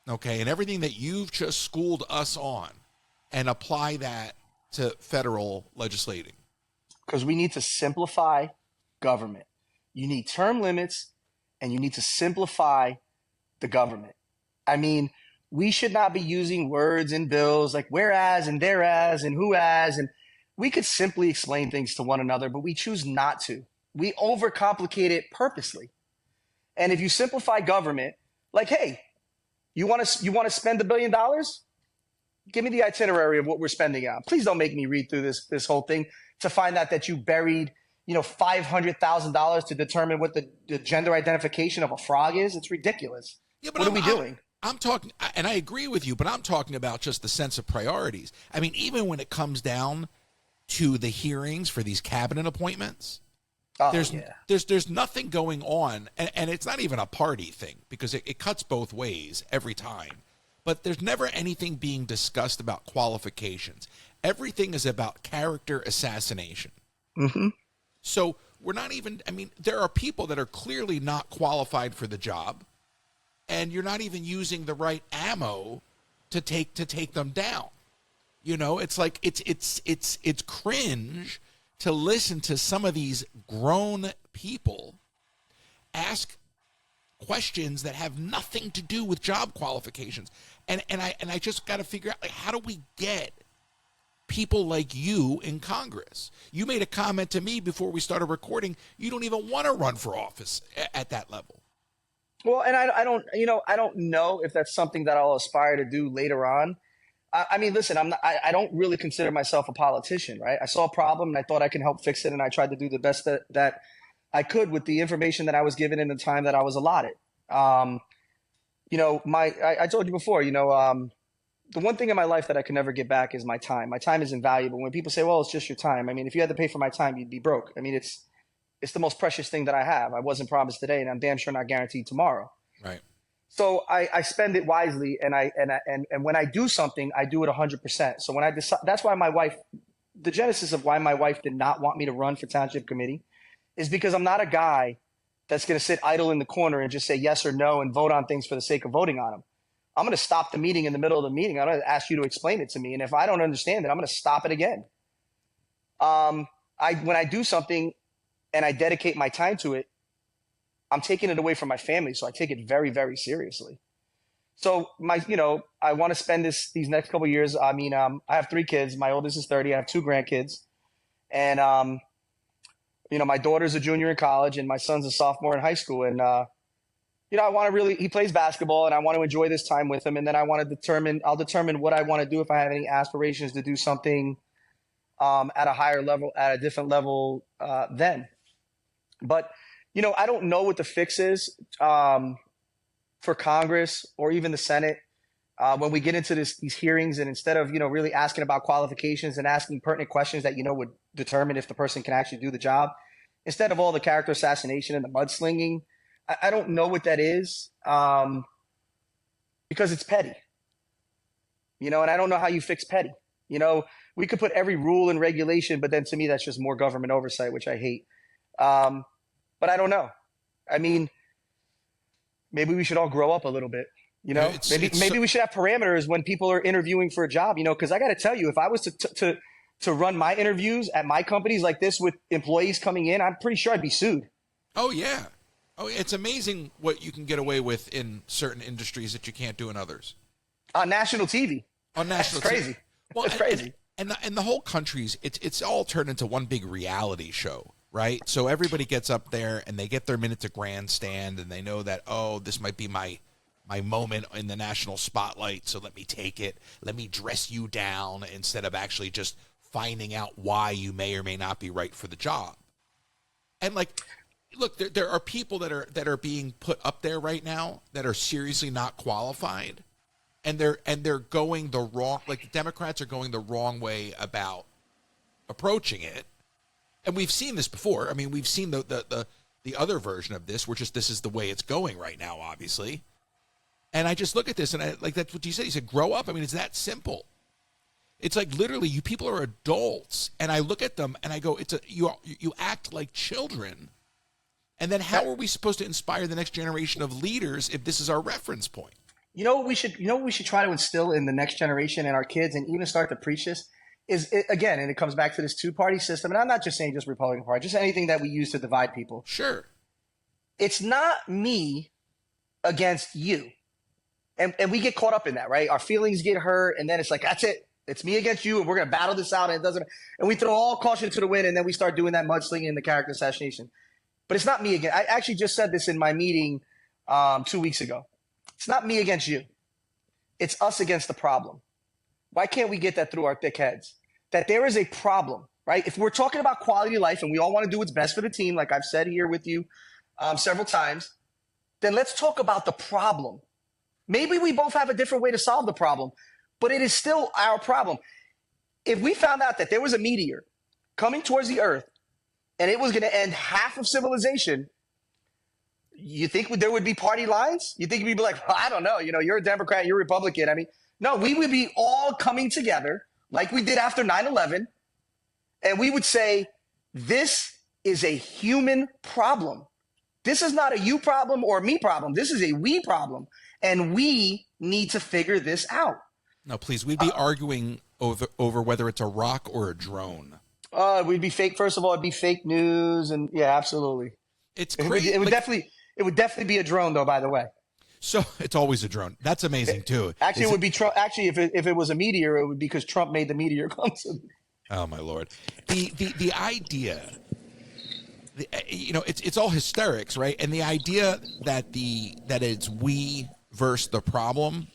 okay, and everything that you've just schooled us on, and apply that to federal legislating? Because we need to simplify government. You need term limits, and you need to simplify the government. I mean, we should not be using words in bills like whereas and thereas and who as, and we could simply explain things to one another, but we choose not to. We overcomplicate it purposely. And if you simplify government, like, hey, you want to spend $1 billion? Give me the itinerary of what we're spending on. Please don't make me read through this whole thing to find out that you buried, $500,000 to determine what the gender identification of a frog is. It's ridiculous. Yeah, but what are we doing? I'm talking, and I agree with you, but I'm talking about just the sense of priorities. I mean, even when it comes down to the hearings for these cabinet appointments, there's nothing going on, and it's not even a party thing because it cuts both ways every time. But there's never anything being discussed about qualifications. Everything is about character assassination. Mm-hmm. So we're not even, I mean, there are people that are clearly not qualified for the job, and you're not even using the right ammo to take them down. It's like it's cringe to listen to some of these grown people ask questions that have nothing to do with job qualifications. And I just got to figure out, like, how do we get people like you in Congress? You made a comment to me before we started recording. You don't even want to run for office at that level. Well, and I don't, I don't know if that's something that I'll aspire to do later on. I mean, listen, I don't really consider myself a politician, right? I saw a problem and I thought I can help fix it, and I tried to do the best that I could with the information that I was given in the time that I was allotted. Um, I told you before, the one thing in my life that I can never get back is my time. My time is invaluable. When people say, "Well, it's just your time," I mean, if you had to pay for my time, you'd be broke. I mean, it's the most precious thing that I have. I wasn't promised today, and I'm damn sure not guaranteed tomorrow. Right. So I spend it wisely, and when I do something, I do it 100%. So when I decide, that's why my wife, the genesis of why my wife did not want me to run for township committee, is because I'm not a guy that's going to sit idle in the corner and just say yes or no and vote on things for the sake of voting on them. I'm going to stop the meeting in the middle of the meeting. I'm going to ask you to explain it to me, and if I don't understand it, I'm going to stop it again. When I do something and I dedicate my time to it, I'm taking it away from my family, so I take it very, very seriously. So I want to spend these next couple of years. I mean, I have 3 kids. My oldest is 30. I have 2 grandkids, and my daughter's a junior in college, and my son's a sophomore in high school. And I want to he plays basketball, and I want to enjoy this time with him. And then I'll determine what I want to do if I have any aspirations to do something at a higher level, at a different level then. But I don't know what the fix is for Congress or even the Senate when we get into these hearings, and instead of really asking about qualifications and asking pertinent questions that would determine if the person can actually do the job, instead of all the character assassination and the mudslinging, I don't know what that is because it's petty, and I don't know how you fix petty. We could put every rule and regulation, but then to me that's just more government oversight, which I hate. But I don't know. I mean, maybe we should all grow up a little bit. Maybe we should have parameters when people are interviewing for a job. Because I got to tell you, if I was to run my interviews at my companies like this with employees coming in, I'm pretty sure I'd be sued. Oh yeah, it's amazing what you can get away with in certain industries that you can't do in others. On national TV. On national TV. Crazy. Well, it's crazy. And the whole country's it's all turned into one big reality show. Right? So everybody gets up there and they get their minute to grandstand, and they know that, oh, this might be my moment in the national spotlight, so let me take it. Let me dress you down instead of actually just finding out why you may or may not be right for the job. And look, there are people that are being put up there right now that are seriously not qualified, and they're going the wrong, the Democrats are going the wrong way about approaching it. And we've seen this before. I mean, we've seen the other version of this, where just this is the way it's going right now, obviously. And I just look at this, and that's what you said. You said, grow up. I mean, it's that simple. It's like literally, you people are adults, and I look at them and I go, you act like children. And then how are we supposed to inspire the next generation of leaders if this is our reference point? What we should try to instill in the next generation and our kids, and even start to preach this, again, and it comes back to this 2-party system, and I'm not just saying just Republican Party, just anything that we use to divide people. Sure. It's not me against you. And we get caught up in that, right? Our feelings get hurt, and then it's like, that's it. It's me against you, and we're going to battle this out, and we throw all caution to the wind, and then we start doing that mudslinging and the character assassination. But it's not me again. I actually just said this in my meeting 2 weeks ago. It's not me against you. It's us against the problem. Why can't we get that through our thick heads? That there is a problem, right? If we're talking about quality of life and we all want to do what's best for the team, like I've said here with you several times, then let's talk about the problem. Maybe we both have a different way to solve the problem, but it is still our problem. If we found out that there was a meteor coming towards the Earth and it was going to end half of civilization, you think there would be party lines? You think we'd be like, well, I don't know, you're a Democrat, you're a Republican. I mean, no, we would be all coming together like we did after 9/11, and we would say, this is a human problem. This is not a you problem or a me problem. This is a we problem, and we need to figure this out. No, please, we'd be arguing over whether it's a rock or a drone. We'd be fake. First of all, it'd be fake news, and yeah, absolutely. It's crazy. It would definitely be a drone, though. By the way. So it's always a drone. That's amazing too. Actually, it would be Trump. Actually, if it was a meteor, it would be because Trump made the meteor come. Oh my Lord! The idea it's all hysterics, right? And the idea that it's we versus the problem,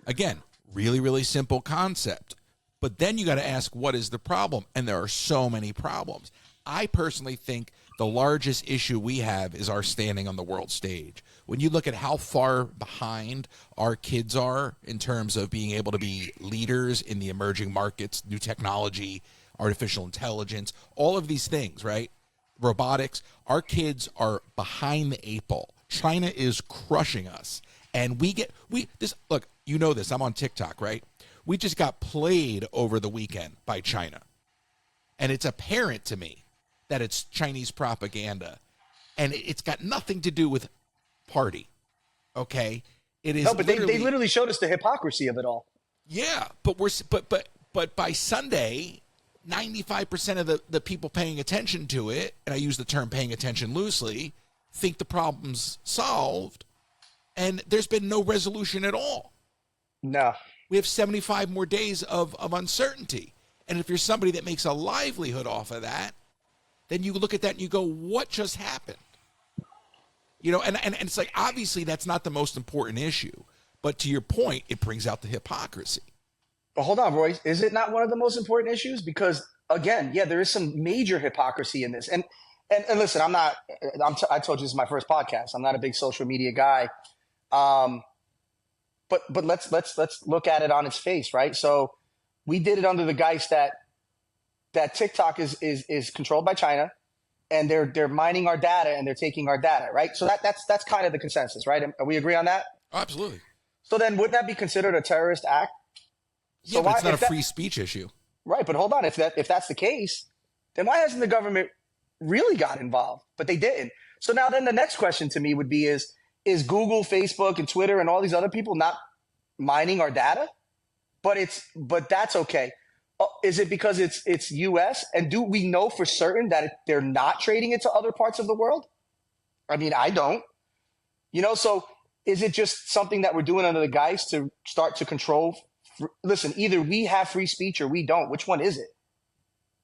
again, really, really simple concept. But then you got to ask, what is the problem? And there are so many problems. I personally think the largest issue we have is our standing on the world stage. When you look at how far behind our kids are in terms of being able to be leaders in the emerging markets, new technology, artificial intelligence, all of these things, right? Robotics, our kids are behind the eight ball. China is crushing us. And look, you know this, I'm on TikTok, right? We just got played over the weekend by China. And it's apparent to me that it's Chinese propaganda. And it's got nothing to do with party, okay? It is. No, but they literally showed us the hypocrisy of it all. Yeah, but by Sunday, 95% of the people paying attention to it, and I use the term paying attention loosely, think the problem's solved, and there's been no resolution at all. No. We have 75 more days of uncertainty. And if you're somebody that makes a livelihood off of that, then you look at that and you go, what just happened? And it's like, obviously that's not the most important issue. But to your point, it brings out the hypocrisy. But hold on, Royce. Is it not one of the most important issues? Because, again, yeah, there is some major hypocrisy in this. And listen, I told you this is my first podcast. I'm not a big social media guy. But let's look at it on its face, right? So we did it under the guise that TikTok is controlled by China, and they're mining our data and they're taking our data, right? So that's kind of the consensus, right? We agree on that? Absolutely. So then wouldn't that be considered a terrorist act? Yeah, but it's not a free speech issue. Right, but hold on. If that's the case, then why hasn't the government really got involved? But they didn't. So now then the next question to me would be is Google, Facebook, and Twitter and all these other people not mining our data? But that's okay. Is it because it's U.S.? And do we know for certain that they're not trading it to other parts of the world? I mean, I don't. So is it just something that we're doing under the guise to start to control? Listen, either we have free speech or we don't. Which one is it?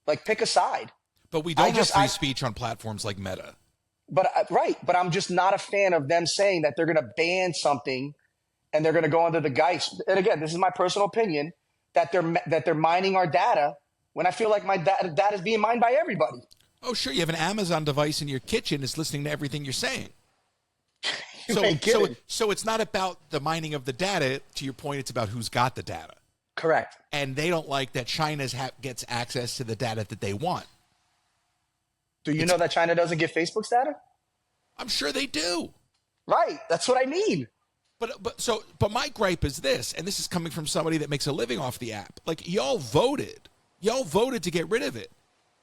Like, pick a side. But we don't have free speech on platforms like Meta. But I'm just not a fan of them saying that they're going to ban something and they're going to go under the guise. And again, this is my personal opinion, that they're mining our data when I feel like my data is being mined by everybody. Oh, sure. You have an Amazon device in your kitchen. It's listening to everything you're saying. So it's not about the mining of the data. To your point, it's about who's got the data. Correct. And they don't like that China gets access to the data that they want. Do you know that China doesn't get Facebook's data? I'm sure they do. Right. That's what I mean. But my gripe is this, and this is coming from somebody that makes a living off the app. Like, y'all voted to get rid of it.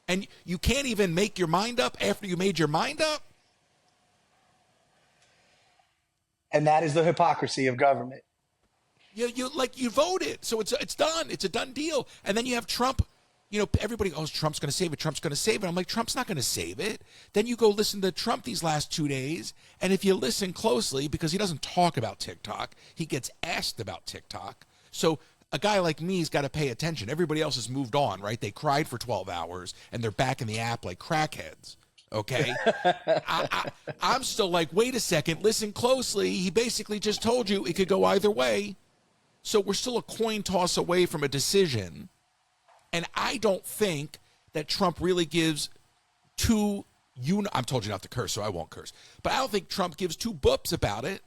And you can't even make your mind up after you made your mind up. And that is the hypocrisy of government. You voted, so it's done. It's a done deal. And then you have Trump. Everybody goes, Trump's going to save it. Trump's going to save it. I'm like, Trump's not going to save it. Then you go listen to Trump these last 2 days, and if you listen closely, because he doesn't talk about TikTok, he gets asked about TikTok. So a guy like me's got to pay attention. Everybody else has moved on, right? They cried for 12 hours, and they're back in the app like crackheads. Okay, I'm still like, wait a second, listen closely. He basically just told you it could go either way. So we're still a coin toss away from a decision. And I don't think that Trump really gives I'm told you not to curse, so I won't curse. But I don't think Trump gives two boops about it,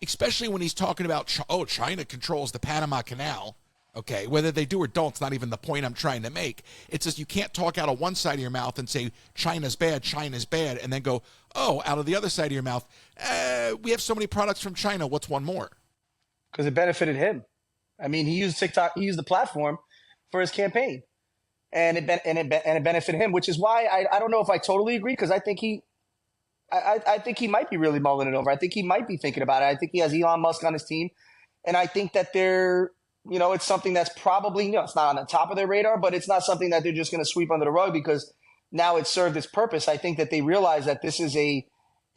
especially when he's talking about, China controls the Panama Canal. Okay, whether they do or don't, it's not even the point I'm trying to make. It's just you can't talk out of one side of your mouth and say China's bad, and then go, out of the other side of your mouth, we have so many products from China, what's one more? Because it benefited him. I mean, he used TikTok, he used the platform for his campaign, and it benefited him, which is why I don't know if I totally agree, because I think he might be really mulling it over. I think he might be thinking about it. I think he has Elon Musk on his team, and I think that it's something that's probably, it's not on the top of their radar, but it's not something that they're just going to sweep under the rug because now it's served its purpose. I think that they realize that this is a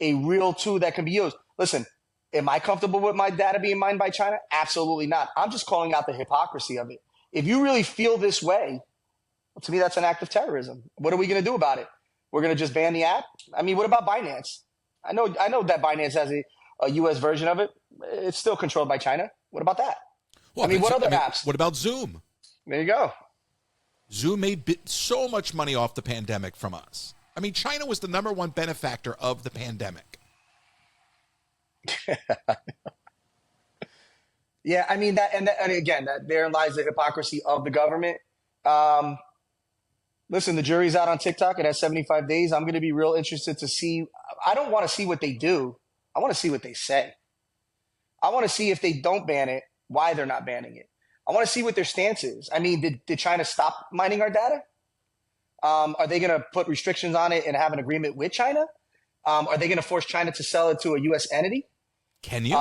real tool that can be used. Listen, am I comfortable with my data being mined by China? Absolutely not. I'm just calling out the hypocrisy of it. If you really feel this way, to me, that's an act of terrorism. What are we going to do about it? We're going to just ban the app. I mean, what about Binance? I know that Binance has a U.S. version of it. It's still controlled by China. What about that? Well, what other apps? What about Zoom? There you go. Zoom made so much money off the pandemic from us. I mean, China was the number one benefactor of the pandemic. Yeah, I mean and again, therein lies the hypocrisy of the government. Listen, the jury's out on TikTok. It has 75 days. I'm going to be real interested to see. I don't want to see what they do. I want to see what they say. I want to see if they don't ban it, why they're not banning it. I want to see what their stance is. I mean, did China stop mining our data? Are they going to put restrictions on it and have an agreement with China? Are they going to force China to sell it to a U.S. entity? Can you?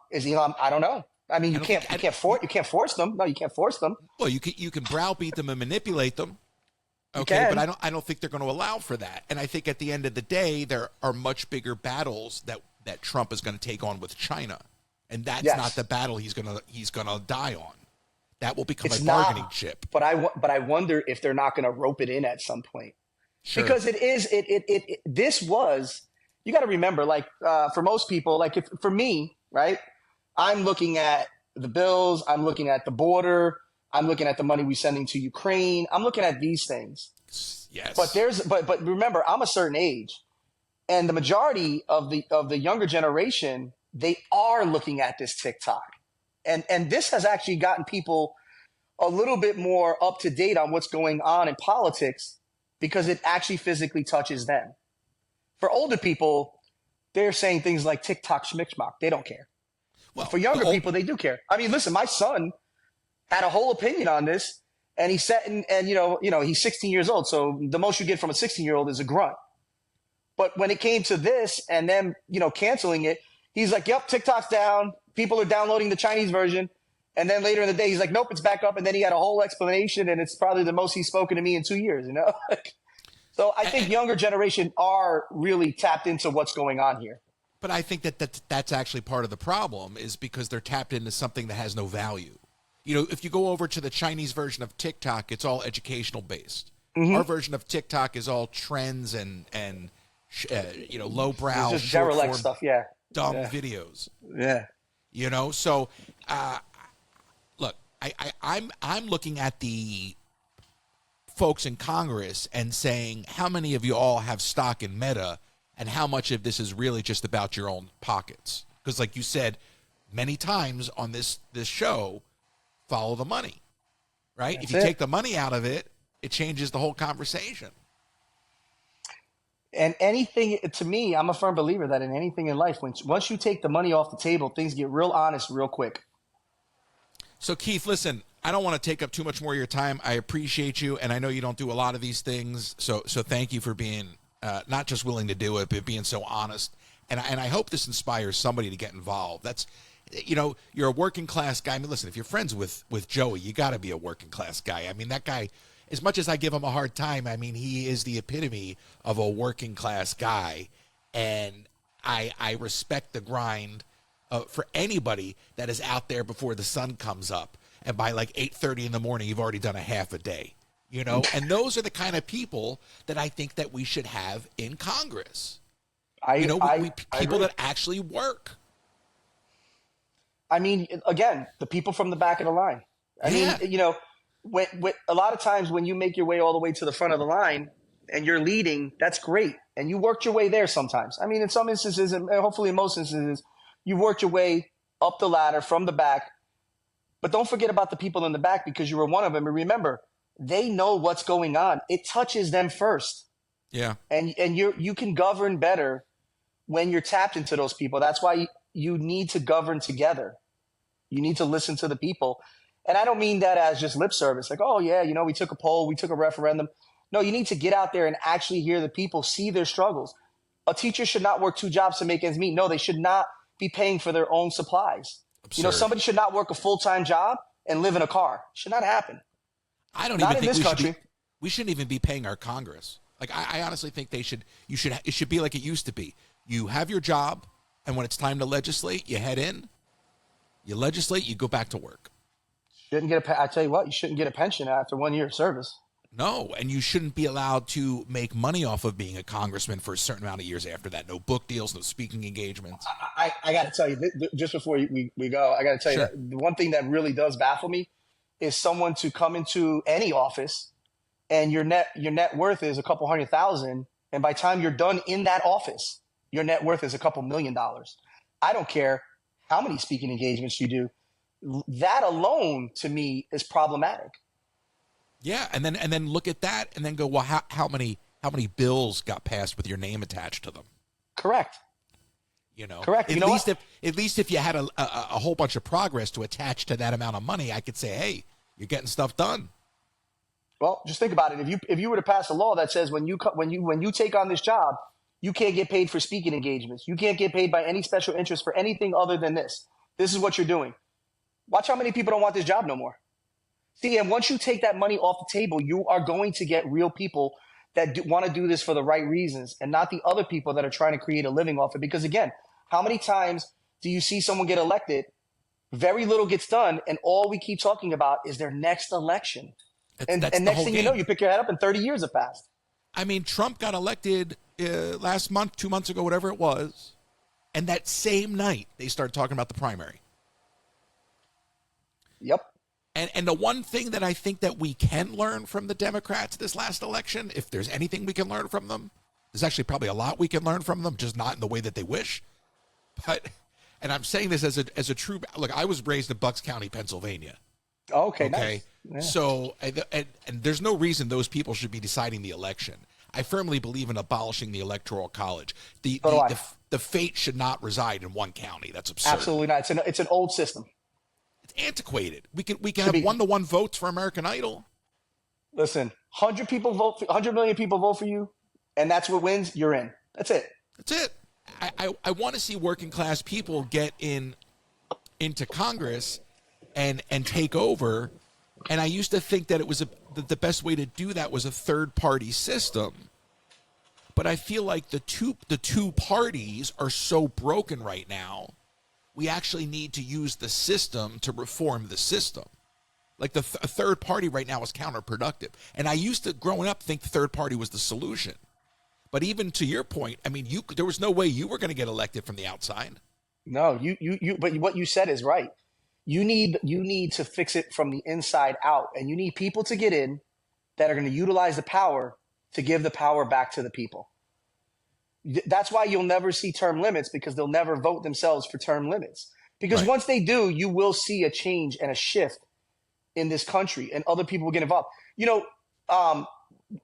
Is Elon? I don't know. I mean, you can't force them. No, you can't force them. Well, you can browbeat them and manipulate them. Okay, but I don't think they're going to allow for that. And I think at the end of the day, there are much bigger battles that Trump is going to take on with China, and that's not the battle he's going to die on. That will become a bargaining chip. But I wonder if they're not going to rope it in at some point. Sure. Because this was, you got to remember, like for most people, like for me, right? I'm looking at the bills. I'm looking at the border. I'm looking at the money we're sending to Ukraine. I'm looking at these things. Yes. But remember, I'm a certain age, and the majority of the younger generation, they are looking at this TikTok, and this has actually gotten people a little bit more up to date on what's going on in politics because it actually physically touches them. For older people, they're saying things like TikTok schmickschmock. They don't care. Well, for younger people, they do care. I mean, listen, my son had a whole opinion on this, and he sat and you know he's 16 years old, so the most you get from a 16-year-old is a grunt. But when it came to this and then canceling it, he's like, "Yep, TikTok's down. People are downloading the Chinese version." And then later in the day, he's like, "Nope, it's back up." And then he had a whole explanation, and it's probably the most he's spoken to me in 2 years. So I think younger generation are really tapped into what's going on here. But I think that's actually part of the problem, is because they're tapped into something that has no value. If you go over to the Chinese version of TikTok, it's all educational based. Mm-hmm. Our version of TikTok is all trends and lowbrow, just derelict stuff, dumb videos. Yeah. So look, I'm looking at the folks in Congress and saying, how many of you all have stock in Meta, and how much of this is really just about your own pockets? Because like you said many times on this show, follow the money, right? If you take the money out of it, it changes the whole conversation. And anything, to me, I'm a firm believer that in anything in life, once you take the money off the table, things get real honest real quick. So, Keith, listen, I don't want to take up too much more of your time. I appreciate you, and I know you don't do a lot of these things, so thank you for being not just willing to do it, but being so honest. And I hope this inspires somebody to get involved. That's, you're a working class guy. I mean, listen, if you're friends with Joey, you got to be a working class guy. I mean, that guy, as much as I give him a hard time, I mean, he is the epitome of a working class guy. And I respect the grind for anybody that is out there before the sun comes up. And by like 8:30 in the morning, you've already done a half a day, and those are the kind of people that I think that we should have in Congress. People that actually work. I mean, again, the people from the back of the line. I mean, when a lot of times when you make your way all the way to the front of the line and you're leading, that's great. And you worked your way there sometimes. I mean, in some instances, and hopefully in most instances, you worked your way up the ladder from the back. But don't forget about the people in the back, because you were one of them. And remember, they know what's going on. It touches them first. Yeah. And you can govern better when you're tapped into those people. That's why you need to govern together. You need to listen to the people. And I don't mean that as just lip service, like, oh, yeah, we took a poll, we took a referendum. No, you need to get out there and actually hear the people, see their struggles. A teacher should not work 2 jobs to make ends meet. No, they should not be paying for their own supplies. Absurd. Somebody should not work a full-time job and live in a car. It should not happen. I don't even think we shouldn't even be paying our Congress. Like, I honestly think it should be like it used to be. You have your job, and when it's time to legislate, you head in, you legislate, you go back to work. I tell you what, you shouldn't get a pension after 1 year of service. No, and you shouldn't be allowed to make money off of being a congressman for a certain amount of years after that. No book deals, no speaking engagements. I got to tell you, just before we go, I got to tell you Sure. that the one thing that really does baffle me is someone to come into any office and your net worth is a couple $100,000, and by the time you're done in that office, your net worth is a couple $1,000,000. I don't care how many speaking engagements you do. That alone, to me, is problematic. Yeah, and then look at that, and then go, well, how many bills got passed with your name attached to them? Correct. Correct. At least if you had a whole bunch of progress to attach to that amount of money, I could say, hey, you're getting stuff done. Well, just think about it. If you were to pass a law that says when you take on this job, you can't get paid for speaking engagements. You can't get paid by any special interest for anything other than this. This is what you're doing. Watch how many people don't want this job no more. See, and once you take that money off the table, you are going to get real people that want to do this for the right reasons and not the other people that are trying to create a living off it. Because again, how many times do you see someone get elected, very little gets done, and all we keep talking about is their next election? And next thing you know, you pick your head up and 30 years have passed. I mean, Trump got elected last month, 2 months ago, whatever it was. And that same night, they started talking about the primary. Yep. And the one thing that I think that we can learn from the Democrats this last election, if there's anything we can learn from them, there's actually probably a lot we can learn from them, just not in the way that they wish. But, and I'm saying this as a true, look, I was raised in Bucks County, Pennsylvania. Okay. Nice. Yeah. So, and there's no reason those people should be deciding the election. I firmly believe in abolishing the Electoral College. The fate should not reside in one county. That's absurd. Absolutely not. It's an old system. It's antiquated. We can have 1-to-1 votes for American Idol. Listen, 100 million people vote for you, and that's what wins. You're in. That's it. That's it. I want to see working class people get into Congress and take over. And I used to think that it was the best way to do that was a third party system. But I feel like the two parties are so broken right now. We actually need to use the system to reform the system. Like a third party right now is counterproductive. And I used to, growing up, think the third party was the solution. But even to your point, I mean, there was no way you were going to get elected from the outside. No, but what you said is right. You need to fix it from the inside out, and you need people to get in that are going to utilize the power to give the power back to the people. That's why you'll never see term limits, because they'll never vote themselves for term limits. Because once they do, you will see a change and a shift in this country, and other people will get involved.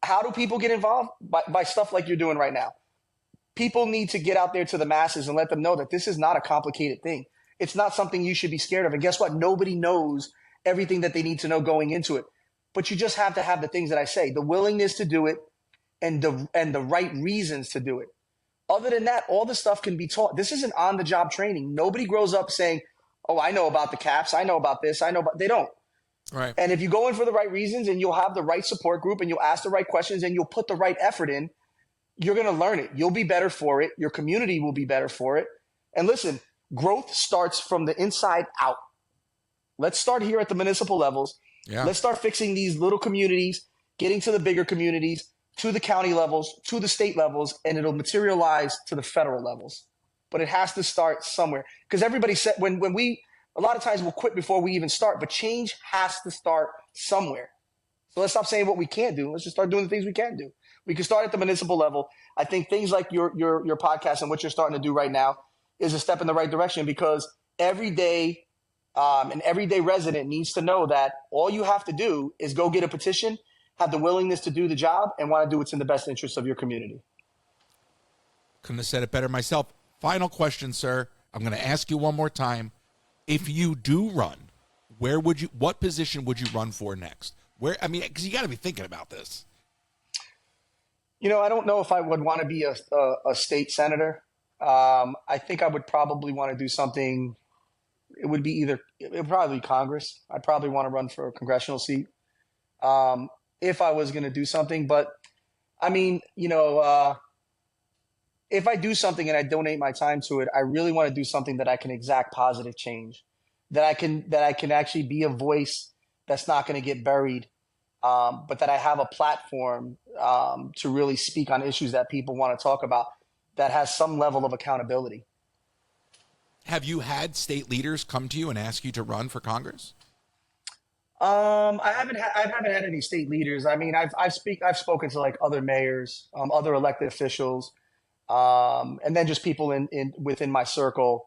How do people get involved? By stuff like you're doing right now. People need to get out there to the masses and let them know that this is not a complicated thing. It's not something you should be scared of. And guess what? Nobody knows everything that they need to know going into it. But you just have to have the things that I say, the willingness to do it and the right reasons to do it. Other than that, all the stuff can be taught. This isn't on-the-job training. Nobody grows up saying, oh, I know about the caps. I know about this. They don't. Right. And if you go in for the right reasons and you'll have the right support group and you'll ask the right questions and you'll put the right effort in, you're going to learn it. You'll be better for it. Your community will be better for it. And listen, growth starts from the inside out. Let's start here at the municipal levels. Yeah. Let's start fixing these little communities, getting to the bigger communities, to the county levels, to the state levels, and it'll materialize to the federal levels. But it has to start somewhere. Because everybody said when we a lot of times we'll quit before we even start, but change has to start somewhere. So let's stop saying what we can't do. Let's just start doing the things we can do. We can start at the municipal level. I think things like your podcast and what you're starting to do right now is a step in the right direction, because every day an everyday resident needs to know that all you have to do is go get a petition, have the willingness to do the job, and want to do what's in the best interest of your community. Couldn't have said it better myself. Final question, sir. I'm going to ask you one more time. If you do run, what position would you run for next? Because you got to be thinking about this. I don't know if I would want to be a state senator. I think I would probably want to do something. It would probably be Congress. I'd probably want to run for a congressional seat if I was going to do something. But if I do something and I donate my time to it, I really want to do something that I can exact positive change, that I can actually be a voice that's not going to get buried but that I have a platform to really speak on issues that people want to talk about that has some level of accountability. Have you had state leaders come to you and ask you to run for Congress? I haven't had any state leaders. I mean, I've spoken to like other mayors, other elected officials, and then just people in within my circle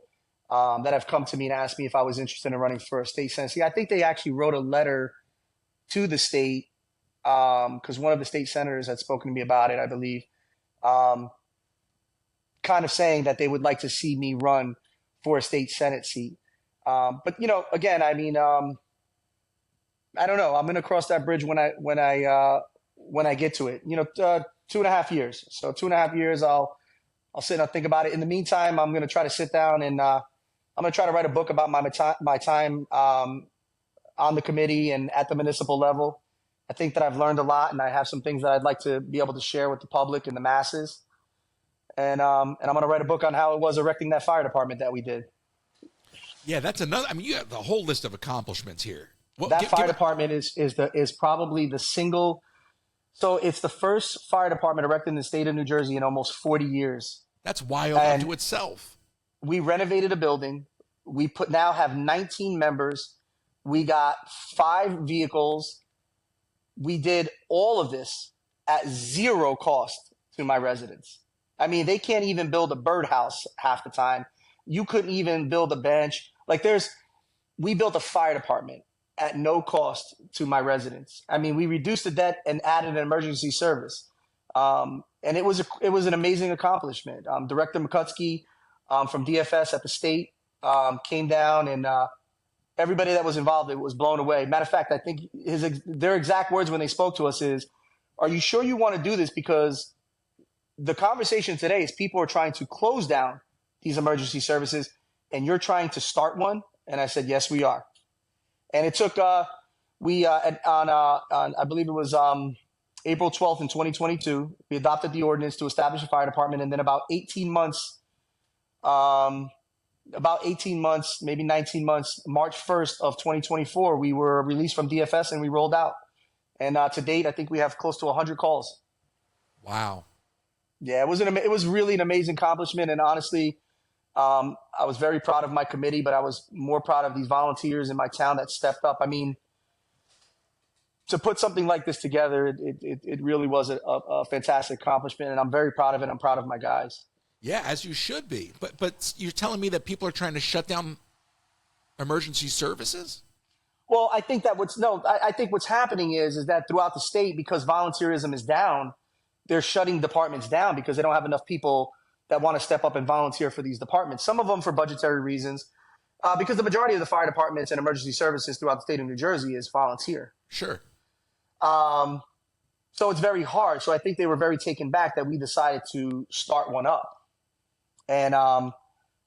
that have come to me and asked me if I was interested in running for a state senate. See, I think they actually wrote a letter to the state because one of the state senators had spoken to me about it, I believe, um, kind of saying that they would like to see me run for a state senate seat. But again, I mean, I don't know. I'm going to cross that bridge when I get to it. 2.5 years. So 2.5 years, I'll sit and I'll think about it. In the meantime, I'm going to try to sit down and I'm going to try to write a book about my time on the committee and at the municipal level. I think that I've learned a lot, and I have some things that I'd like to be able to share with the public and the masses. And I'm going to write a book on how it was erecting that fire department that we did. Yeah, that's another. I mean, you have the whole list of accomplishments here. That fire department is probably the single. So it's the first fire department erected in the state of New Jersey in almost 40 years. That's wild unto itself. We renovated a building. We now have 19 members. We got 5 vehicles. We did all of this at zero cost to my residents. I mean, they can't even build a birdhouse half the time. You couldn't even build a bench. We built a fire department at no cost to my residents. I mean, we reduced the debt and added an emergency service. And it was an amazing accomplishment. Director McCutsky from DFS at the state came down, and everybody that was involved, it was blown away. Matter of fact, I think their exact words when they spoke to us is, "Are you sure you want to do this? Because the conversation today is people are trying to close down these emergency services, and you're trying to start one." And I said, "Yes, we are." And it took I believe it was April 12th in 2022, we adopted the ordinance to establish a fire department, and then about 18 months, maybe 19 months, March 1st of 2024, we were released from DFS and we rolled out. And to date, I think we have close to 100 calls. Wow. Yeah, it was really an amazing accomplishment. And honestly, I was very proud of my committee, but I was more proud of these volunteers in my town that stepped up. I mean, to put something like this together, it really was a fantastic accomplishment, and I'm very proud of it. I'm proud of my guys. Yeah, as you should be. But you're telling me that people are trying to shut down emergency services? Well, I think I think what's happening is that throughout the state, because volunteerism is down, they're shutting departments down because they don't have enough people that want to step up and volunteer for these departments. Some of them for budgetary reasons, because the majority of the fire departments and emergency services throughout the state of New Jersey is volunteer. Sure. So it's very hard. So I think they were very taken back that we decided to start one up. And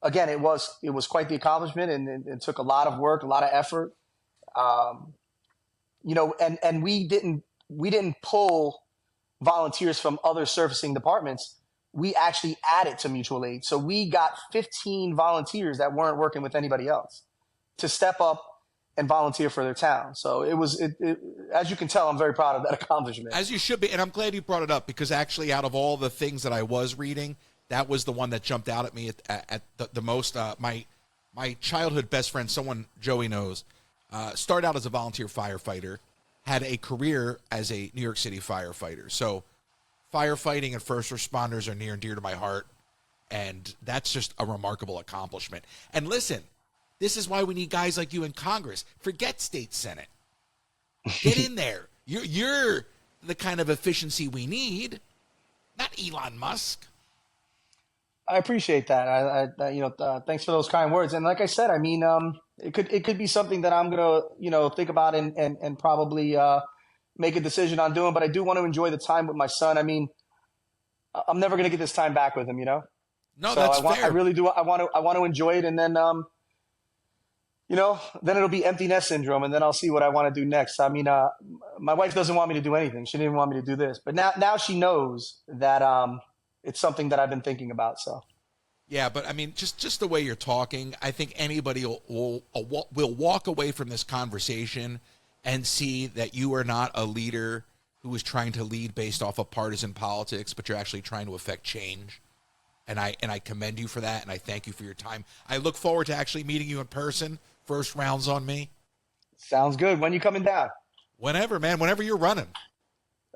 again, it was quite the accomplishment, and it took a lot of work, a lot of effort. And we didn't pull volunteers from other surfacing departments. We actually added to mutual aid. So we got 15 volunteers that weren't working with anybody else to step up and volunteer for their town. So as you can tell, I'm very proud of that accomplishment. As you should be. And I'm glad you brought it up, because actually out of all the things that I was reading, that was the one that jumped out at me at the most. My childhood best friend, someone Joey knows, started out as a volunteer firefighter, had a career as a New York City firefighter. So firefighting and first responders are near and dear to my heart, and that's just a remarkable accomplishment. And listen, this is why we need guys like you in Congress. Forget state senate. Get in there. You're the kind of efficiency we need, not Elon Musk. I appreciate that. Thanks for those kind words. And like I said, I mean, it could be something that I'm gonna, think about and probably make a decision on doing. But I do want to enjoy the time with my son. I mean, I'm never gonna get this time back with him, No, so that's fair. I really do. I want to enjoy it, and then then it'll be empty nest syndrome, and then I'll see what I want to do next. I mean, my wife doesn't want me to do anything. She didn't even want me to do this, but now she knows that it's something that I've been thinking about. So, yeah, but I mean, just the way you're talking, I think anybody will walk away from this conversation and see that you are not a leader who is trying to lead based off of partisan politics, but you're actually trying to affect change. And I commend you for that, and I thank you for your time. I look forward to actually meeting you in person. First round's on me. Sounds good. When you coming down? Whenever, man. Whenever you're running.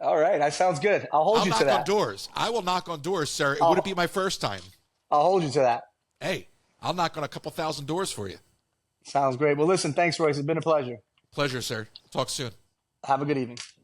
All right. That sounds good. I'll hold you to that. I'll knock on doors. I will knock on doors, sir. It wouldn't be my first time. I'll hold you to that. Hey, I'll knock on a couple thousand doors for you. Sounds great. Well, listen, thanks, Royce. It's been a pleasure. Pleasure, sir. Talk soon. Have a good evening.